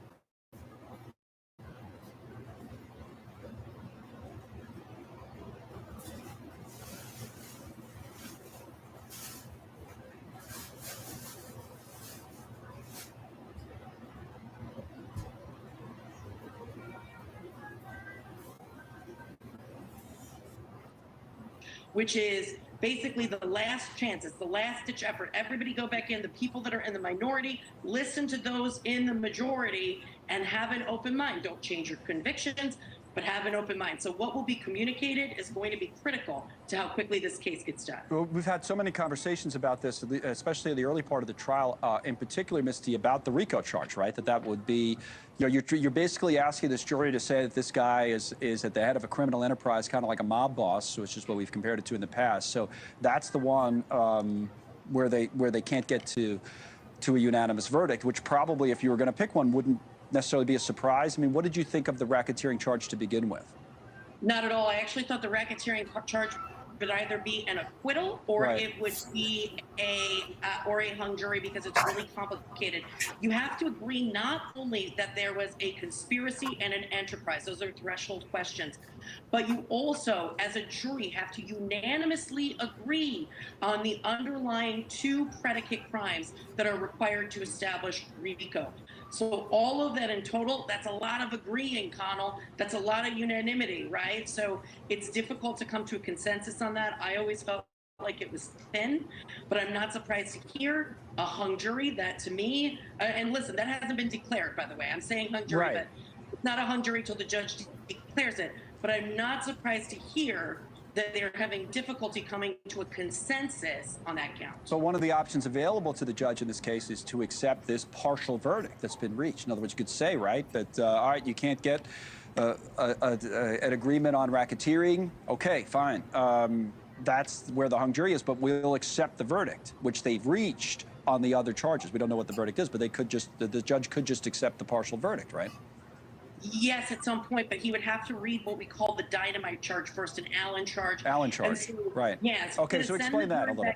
Which is basically the last chance. It's the last ditch effort. Everybody go back in. The people that are in the minority, listen to those in the majority and have an open mind. Don't change your convictions, but have an open mind. So what will be communicated is going to be critical to how quickly this case gets done. Well, we've had so many conversations about this, especially in the early part of the trial, in particular, Misty, about the RICO charge, right? That would be, you know, you're basically asking this jury to say that this guy is at the head of a criminal enterprise, kind of like a mob boss, which is what we've compared it to in the past. So that's the one where they can't get to a unanimous verdict, which probably, if you were going to pick one, wouldn't necessarily be a surprise. I mean, what did you think of the racketeering charge to begin with? Not at all. I actually thought the racketeering charge would either be an acquittal or it would be a hung jury, because it's really complicated. You have to agree not only that there was a conspiracy and an enterprise, those are threshold questions, but you also, as a jury, have to unanimously agree on the underlying 2 predicate crimes that are required to establish RICO. So all of that in total, that's a lot of agreeing, Connell. That's a lot of unanimity, right? So it's difficult to come to a consensus on that. I always felt like it was thin, but I'm not surprised to hear a hung jury. That, to me, and listen, that hasn't been declared, by the way. I'm saying hung jury, but it's not a hung jury till the judge declares it. But I'm not surprised to hear that they're having difficulty coming to a consensus on that count. So one of the options available to the judge in this case is to accept this partial verdict that's been reached. In other words, you could say, right, that, all right, you can't get an agreement on racketeering. Okay, fine. That's where the hung jury is, but we'll accept the verdict, which they've reached on the other charges. We don't know what the verdict is, but they could just, the judge could just accept the partial verdict, right? Yes, at some point, but he would have to read what we call the dynamite charge first, an Allen charge. Allen charge, so, right. Yes. Okay, so explain that a little.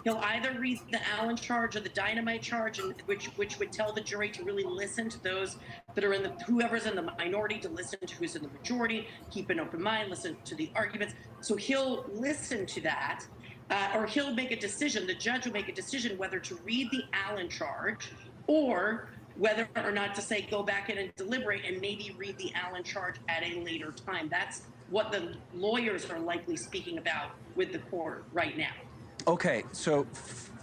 He'll either read the Allen charge or the dynamite charge, and which would tell the jury to really listen to those that are in the, whoever's in the minority, to listen to who's in the majority, keep an open mind, listen to the arguments. So he'll listen to that, or he'll make a decision, the judge will make a decision whether to read the Allen charge or whether or not to say go back in and deliberate and maybe read the Allen charge at a later time. That's what the lawyers are likely speaking about with the court right now. Okay, so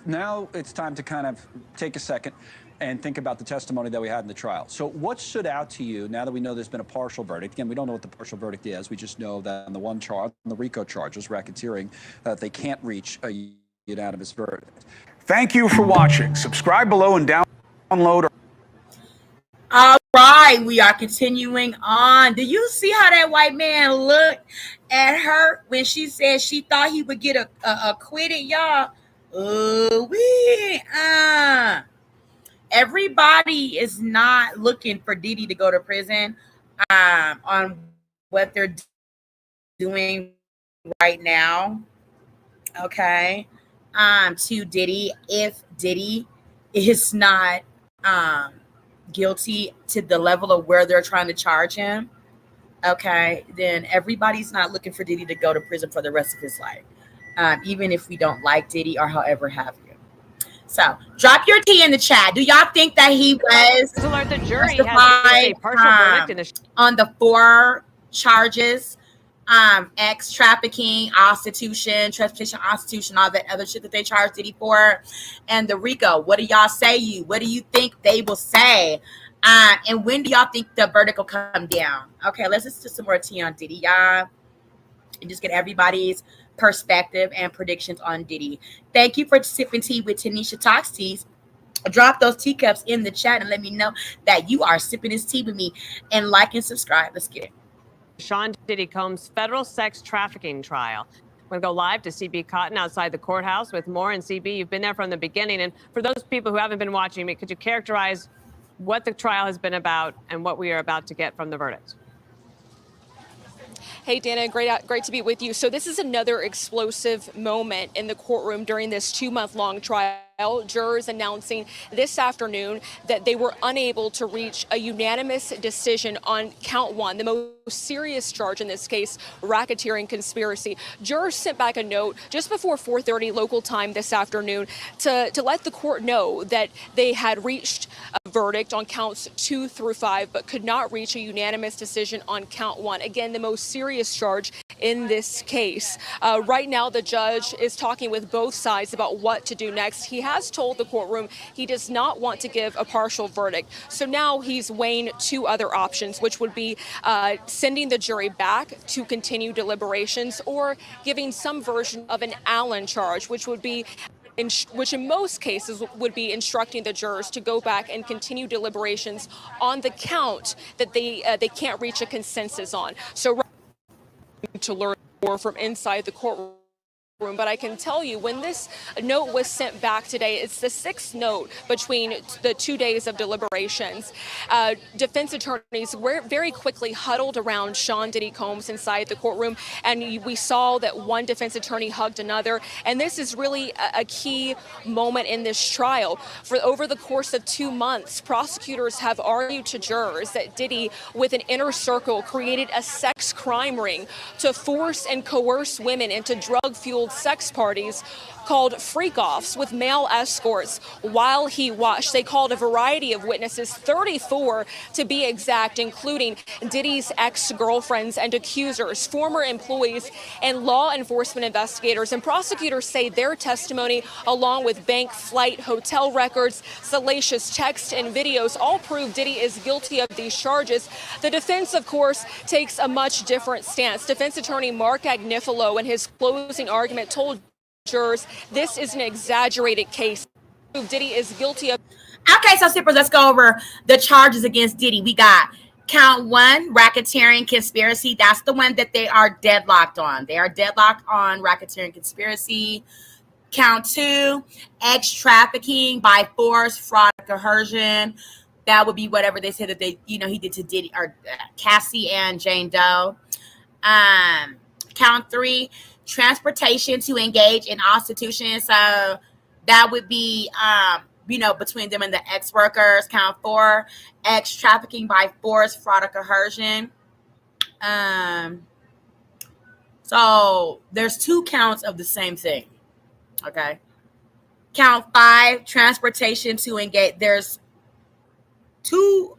now it's time to kind of take a second and think about the testimony that we had in the trial. So what stood out to you now that we know there's been a partial verdict? Again, we don't know what the partial verdict is. We just know that on the one charge, the RICO charges, racketeering, they can't reach a unanimous verdict. Thank you for watching. Subscribe below and download. All right, we are continuing on. Do you see how that white man looked at her when she said she thought he would get acquitted, y'all? Everybody is not looking for Diddy to go to prison on what they're doing right now. Okay. To Diddy, if Diddy is not guilty to the level of where they're trying to charge him, okay, then everybody's not looking for Diddy to go to prison for the rest of his life, even if we don't like Diddy or however have you. So drop your tea in the chat. Do y'all think that he was alert the jury has a partial verdict in the on the 4 charges? Ex trafficking, prostitution, prostitution, all that other shit that they charged Diddy for, and the RICO. What do y'all say? What do you think they will say? And when do y'all think the verdict will come down? Okay, let's listen to some more tea on Diddy, y'all, and just get everybody's perspective and predictions on Diddy. Thank you for sipping tea with Tanisha Talks Teas. Drop those teacups in the chat and let me know that you are sipping this tea with me, and like and subscribe. Let's get it. Sean Diddy Combs federal sex trafficking trial. We're going to go live to CB Cotton outside the courthouse with more. And CB, you've been there from the beginning. And for those people who haven't been watching me, could you characterize what the trial has been about and what we are about to get from the verdict? Hey, Dana, great to be with you. So this is another explosive moment in the courtroom during this 2-month-long trial jurors announcing this afternoon that they were unable to reach a unanimous decision on count one, the most serious charge in this case, racketeering conspiracy. Jurors sent back a note just before 4:30 local time this afternoon to let the court know that they had reached a verdict on counts 2 through 5, but could not reach a unanimous decision on count one. Again, the most serious charge in this case. Right now, the judge is talking with both sides about what to do next. He has told the courtroom he does not want to give a partial verdict. So now he's weighing two other options, which would be sending the jury back to continue deliberations or giving some version of an Allen charge, which would be which in most cases would be instructing the jurors to go back and continue deliberations on the count that they can't reach a consensus on. So to learn more from inside the courtroom. But I can tell you, when this note was sent back today, it's the sixth note between the 2 days of deliberations. Defense attorneys were very quickly huddled around Sean Diddy Combs inside the courtroom, and we saw that one defense attorney hugged another. And this is really a key moment in this trial. For over the course of 2 months, prosecutors have argued to jurors that Diddy, with an inner circle, created a sex crime ring to force and coerce women into drug-fueled sex parties called freak-offs with male escorts while he watched. They called a variety of witnesses, 34 to be exact, including Diddy's ex-girlfriends and accusers, former employees, and law enforcement investigators. And prosecutors say their testimony, along with bank, flight, hotel records, salacious texts, and videos, all prove Diddy is guilty of these charges. The defense, of course, takes a much different stance. Defense attorney Mark Agnifilo, in his closing argument, told jurors this is an exaggerated case. Diddy is guilty of. Okay, so Sippers, let's go over the charges against Diddy. We got count 1, racketeering conspiracy. That's the one that they are deadlocked on. They are deadlocked on racketeering conspiracy. Count 2, trafficking by force, fraud, coercion. That would be whatever they said that he did to Diddy or Cassie and Jane Doe. Count 3, transportation to engage in prostitution. So that would be, between them and the ex-workers. Count 4, trafficking by force, fraud, or coercion. So there's 2 counts of the same thing. Okay. Count 5, transportation to engage. There's 2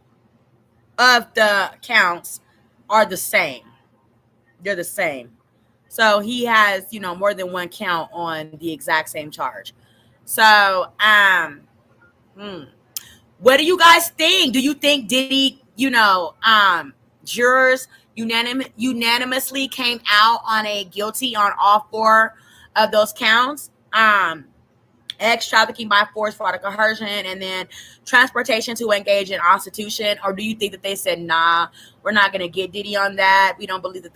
of the counts are the same. They're the same. So he has, more than 1 count on the exact same charge. So, what do you guys think? Do you think Diddy, jurors unanimously came out on a guilty on all 4 of those counts? Trafficking by force, fraud, or coercion, and then transportation to engage in prostitution? Or do you think that they said, nah, we're not going to get Diddy on that? We don't believe that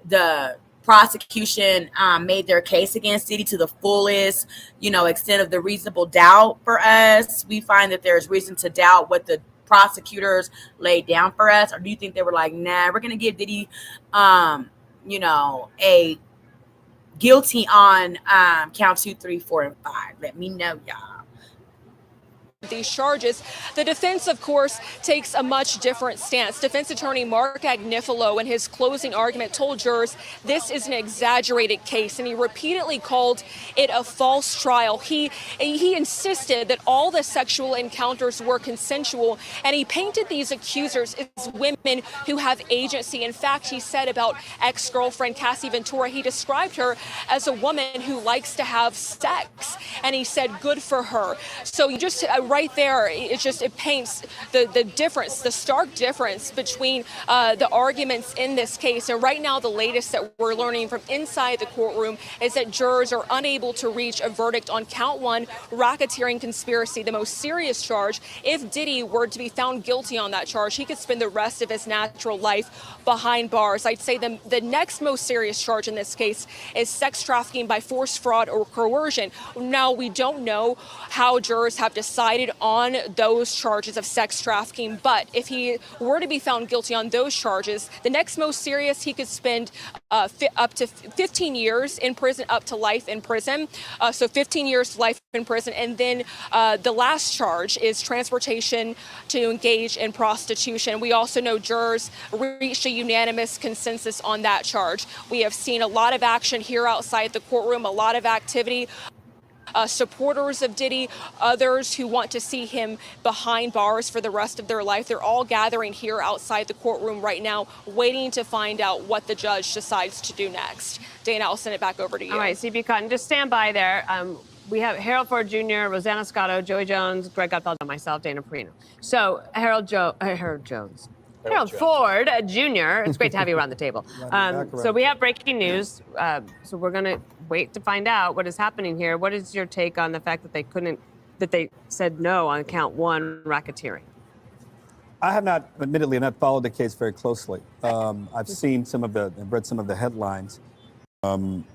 the prosecution made their case against Diddy to the fullest, extent of the reasonable doubt for us. We find that there's reason to doubt what the prosecutors laid down for us. Or do you think they were like, nah, we're going to give Diddy, a guilty on count 2, 3, 4, and 5? Let me know, y'all. These charges. The defense, of course, takes a much different stance. Defense attorney Mark Agnifilo, in his closing argument, told jurors this is an exaggerated case, and he repeatedly called it a false trial. He insisted that all the sexual encounters were consensual, and he painted these accusers as women who have agency. In fact, he said about ex-girlfriend Cassie Ventura, he described her as a woman who likes to have sex, and he said good for her. So you just right there, it paints the difference, the stark difference between the arguments in this case. And right now, the latest that we're learning from inside the courtroom is that jurors are unable to reach a verdict on count 1, racketeering conspiracy, the most serious charge. If Diddy were to be found guilty on that charge, he could spend the rest of his natural life behind bars. I'd say the next most serious charge in this case is sex trafficking by force, fraud, or coercion. Now, we don't know how jurors have decided indicted on those charges of sex trafficking. But if he were to be found guilty on those charges, the next most serious, he could spend up to 15 years in prison, up to life in prison. So 15 years to life in prison. And then the last charge is transportation to engage in prostitution. We also know jurors reached a unanimous consensus on that charge. We have seen a lot of action here outside the courtroom, a lot of activity. Supporters of Diddy, others who want to see him behind bars for the rest of their life. They're all gathering here outside the courtroom right now, waiting to find out what the judge decides to do next. Dana, I'll send it back over to you. All right, CB Cotton, just stand by there. We have Harold Ford Jr., Rosanna Scotto, Joey Jones, Greg Gutfeld, and myself, Dana Perino. So Harold Ford Jr., it's great to have you around the table. So we have breaking news. So we're going to wait to find out what is happening here. What is your take on the fact that they said no on count one, racketeering? I have not, admittedly, not followed the case very closely. I've read some of the headlines. I'm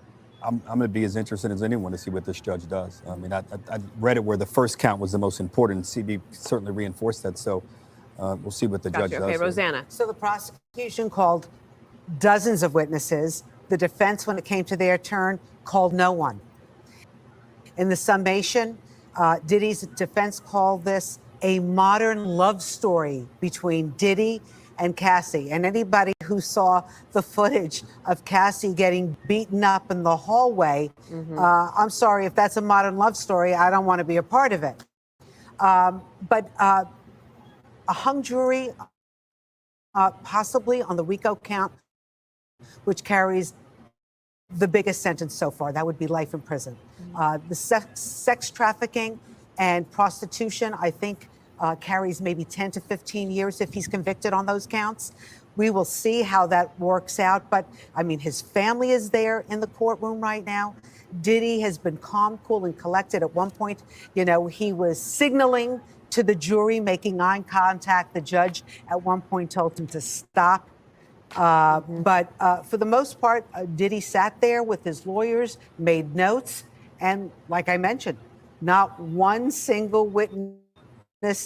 going to be as interested as anyone to see what this judge does. I mean, I read it where the first count was the most important. CB certainly reinforced that. So we'll see what the judge does. Okay, Rosanna. So the prosecution called dozens of witnesses. The defense, when it came to their turn, called no one. In the summation, Diddy's defense called this a modern love story between Diddy and Cassie. And anybody who saw the footage of Cassie getting beaten up in the hallway, I'm sorry, if that's a modern love story, I don't want to be a part of it. But a hung jury, possibly on the RICO count, which carries the biggest sentence so far. That would be life in prison. The sex trafficking and prostitution, I think, carries maybe 10 to 15 years if he's convicted on those counts. We will see how that works out. But, I mean, his family is there in the courtroom right now. Diddy has been calm, cool, and collected. At one point, you know, he was signaling to the jury, making eye contact. The judge at one point told him to stop. But for the most part, Diddy sat there with his lawyers, made notes, and like I mentioned, not one single witness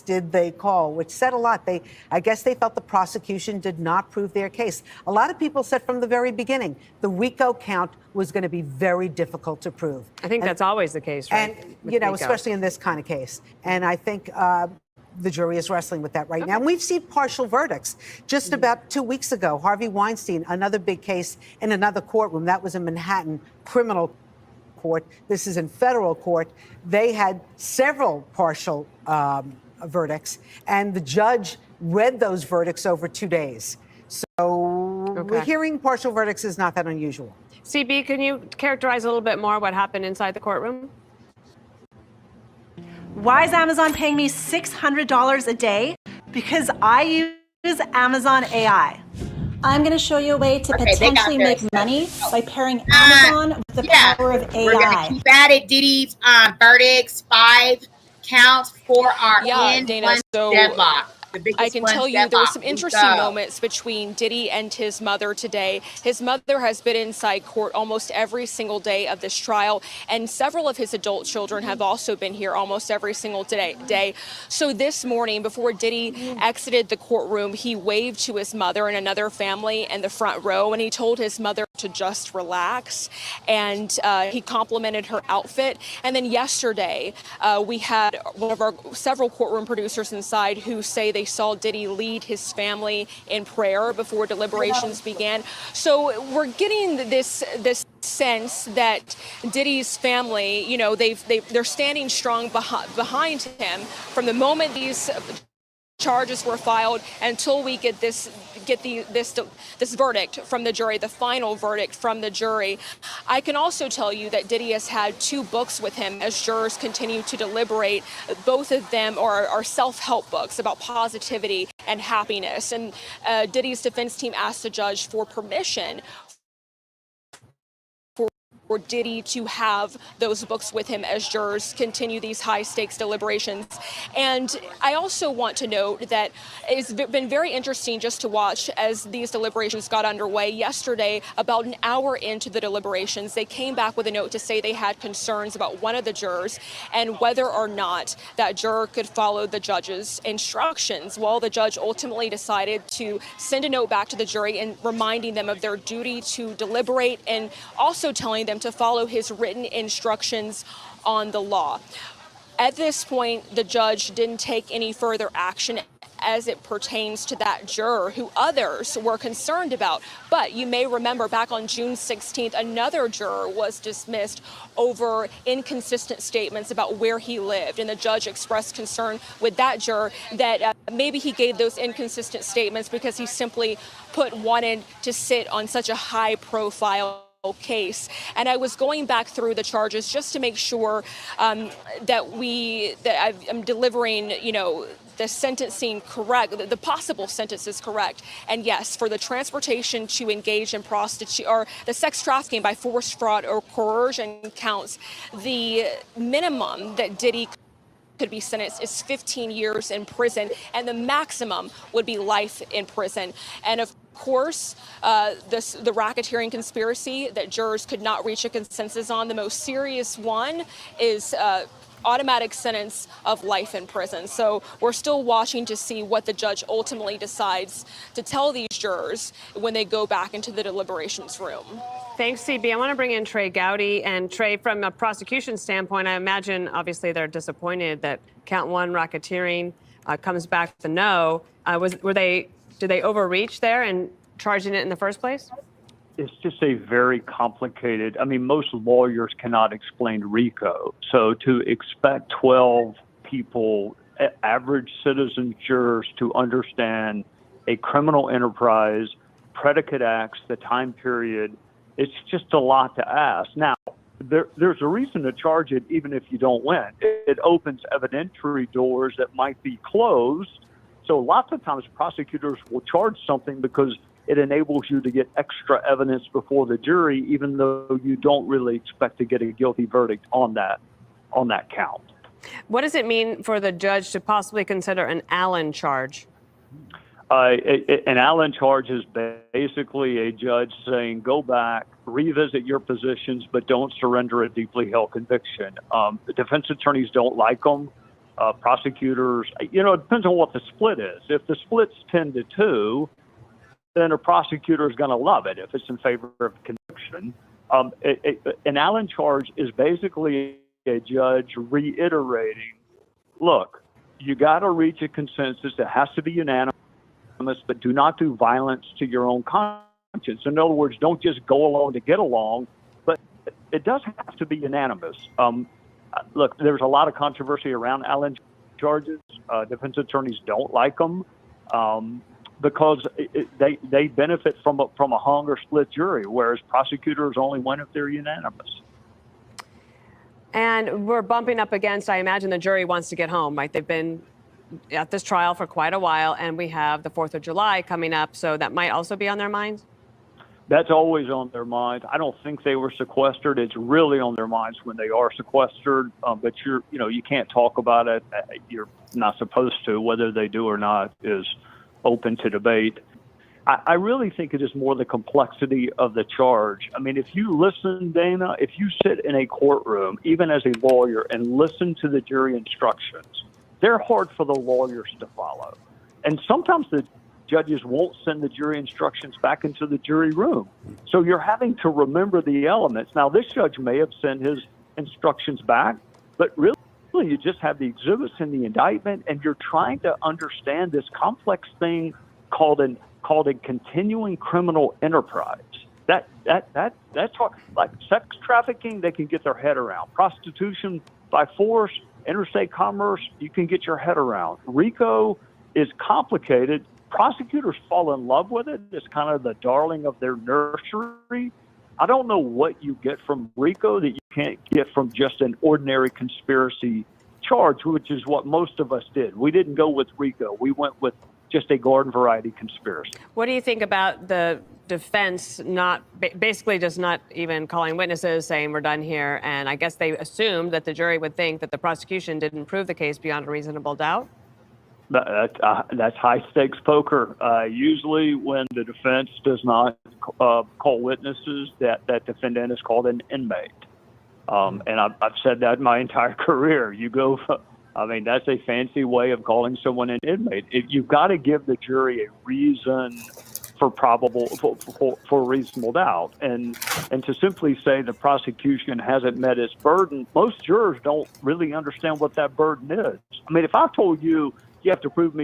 did they call, which said a lot. I guess they felt the prosecution did not prove their case. A lot of people said from the very beginning the RICO count was going to be very difficult to prove. I think that's always the case, right? And, you know, especially in this kind of case. And I think the jury is wrestling with that right now. And we've seen partial verdicts. Just about 2 weeks ago, Harvey Weinstein, another big case in another courtroom, that was in Manhattan criminal court. This is in federal court. They had several partial verdicts, and the judge read those verdicts over 2 days. So hearing partial verdicts is not that unusual. CB, can you characterize a little bit more what happened inside the courtroom? Why is Amazon paying me $600 a day? Because I use Amazon AI. I'm going to show you a way to potentially make money by pairing Amazon with the power of AI. We're going to keep at it. Diddy's verdicts, 5 counts, 4 are in, Dana, 1 so deadlock. I can tell you there were some interesting moments between Diddy and his mother today. His mother has been inside court almost every single day of this trial, and several of his adult children have also been here almost every single day. So this morning, before Diddy exited the courtroom, he waved to his mother and another family in the front row, and he told his mother to just relax, and he complimented her outfit. And then yesterday, we had one of our several courtroom producers inside who say they saw Diddy lead his family in prayer before deliberations began. So we're getting this sense that Diddy's family, you know, they're standing strong behind him from the moment these charges were filed until we get this verdict from the jury, the final verdict from the jury. I can also tell you that Diddy has had 2 books with him as jurors continue to deliberate. Both of them are self-help books about positivity and happiness. And Diddy's defense team asked the judge for permission Diddy to have those books with him as jurors continue these high stakes deliberations. And I also want to note that it's been very interesting just to watch as these deliberations got underway. Yesterday, about an hour into the deliberations, they came back with a note to say they had concerns about one of the jurors and whether or not that juror could follow the judge's instructions. Well, the judge ultimately decided to send a note back to the jury and reminding them of their duty to deliberate and also telling them to follow his written instructions on the law. At this point, the judge didn't take any further action as it pertains to that juror who others were concerned about. But you may remember back on June 16th, another juror was dismissed over inconsistent statements about where he lived. And the judge expressed concern with that juror that maybe he gave those inconsistent statements because he simply wanted to sit on such a high profile case. And I was going back through the charges just to make sure that I'm delivering, the sentencing correct, the possible sentences correct. And yes, for the transportation to engage in prostitution or the sex trafficking by force, fraud, or coercion counts, the minimum that Diddy could be sentenced is 15 years in prison, and the maximum would be life in prison. And of course, the racketeering conspiracy that jurors could not reach a consensus on, the most serious one is automatic sentence of life in prison. So we're still watching to see what the judge ultimately decides to tell these jurors when they go back into the deliberations room. Thanks, CB. I want to bring in Trey Gowdy. And Trey, from a prosecution standpoint, I imagine obviously they're disappointed that count one racketeering comes back with a no. Did they overreach there in charging it in the first place? It's just a very complicated, most lawyers cannot explain RICO. So to expect 12 people, average citizen jurors, to understand a criminal enterprise, predicate acts, the time period, it's just a lot to ask. Now, there's a reason to charge it even if you don't win. It opens evidentiary doors that might be closed. So lots of times prosecutors will charge something because it enables you to get extra evidence before the jury, even though you don't really expect to get a guilty verdict on that count. What does it mean for the judge to possibly consider an Allen charge? An Allen charge is basically a judge saying, go back, revisit your positions, but don't surrender a deeply held conviction. The defense attorneys don't like them. Prosecutors, it depends on what the split is. If the split's 10-2, then a prosecutor is going to love it if it's in favor of conviction. An Allen charge is basically a judge reiterating, look, you got to reach a consensus. It has to be unanimous, but do not do violence to your own conscience. In other words, don't just go along to get along, but it does have to be unanimous. Look, there's a lot of controversy around Allen charges. Defense attorneys don't like them. Because they benefit from a hung or split jury, whereas prosecutors only win if they're unanimous. And we're bumping up against, I imagine the jury wants to get home, right? They've been at this trial for quite a while, and we have the 4th of July coming up, so that might also be on their minds? That's always on their minds. I don't think they were sequestered. It's really on their minds when they are sequestered, but you can't talk about it. You're not supposed to. Whether they do or not is open to debate. I really think it is more the complexity of the charge. If you listen, Dana, if you sit in a courtroom, even as a lawyer, and listen to the jury instructions, they're hard for the lawyers to follow. And sometimes the judges won't send the jury instructions back into the jury room. So you're having to remember the elements. Now, this judge may have sent his instructions back, but really, you just have the exhibits in the indictment, and you're trying to understand this complex thing called a continuing criminal enterprise. That's hard. Like sex trafficking, they can get their head around. Prostitution by force, interstate commerce, you can get your head around. RICO is complicated. Prosecutors fall in love with it. It's kind of the darling of their nursery. I don't know what you get from RICO that you can't get from just an ordinary conspiracy charge, which is what most of us did. We didn't go with RICO. We went with just a garden variety conspiracy. What do you think about the defense basically just not even calling witnesses, saying we're done here? And I guess they assumed that the jury would think that the prosecution didn't prove the case beyond a reasonable doubt. That's high stakes poker. Usually when the defense does not call witnesses, that defendant is called an inmate. And I've said that my entire career. That's a fancy way of calling someone an inmate. You've got to give the jury a reason for reasonable doubt. And to simply say the prosecution hasn't met its burden, most jurors don't really understand what that burden is. I mean, if I told you have to prove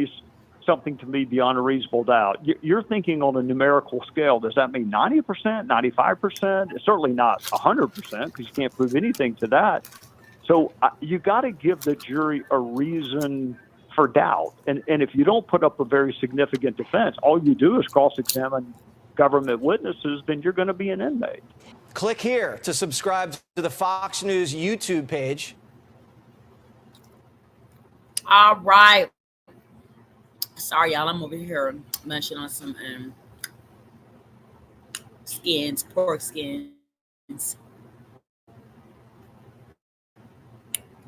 something to me beyond a reasonable doubt, you're thinking on a numerical scale. Does that mean 90%, 95%? It's certainly not 100% because you can't prove anything to that. So you got to give the jury a reason for doubt. And if you don't put up a very significant defense, all you do is cross-examine government witnesses, then you're going to be an inmate. Click here to subscribe to the Fox News YouTube page. All right. Sorry, y'all. I'm over here munching on some pork skins.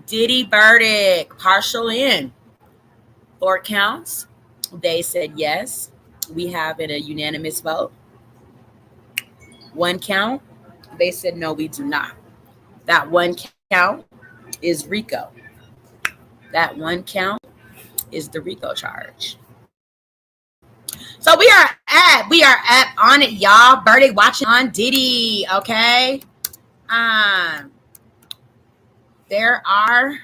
Diddy verdict, partial in. 4 counts. They said yes. We have it a unanimous vote. 1 count. They said no, we do not. That 1 count is RICO. That 1 count is the RICO charge. So we are at on it, y'all. Verdict watching on Diddy. Okay. There are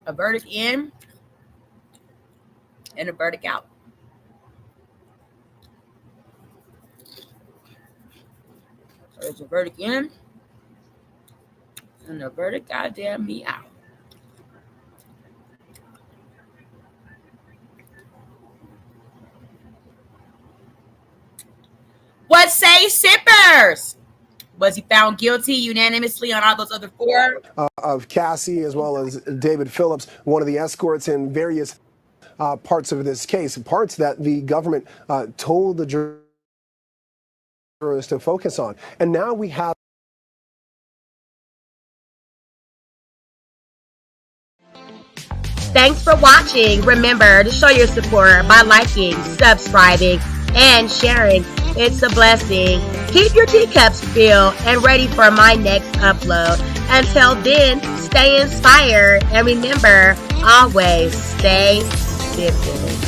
a verdict in and a verdict out. There's a verdict in and a verdict goddamn me out. What say sippers? Was he found guilty unanimously on all those other 4? Of Cassie, as well as David Phillips, one of the escorts in various parts of this case, parts that the government told the jurors to focus on. And now we have. Thanks for watching. Remember to show your support by liking, subscribing, and sharing. It's a blessing. Keep your teacups filled and ready for my next upload. Until then, stay inspired and remember, always stay sipping.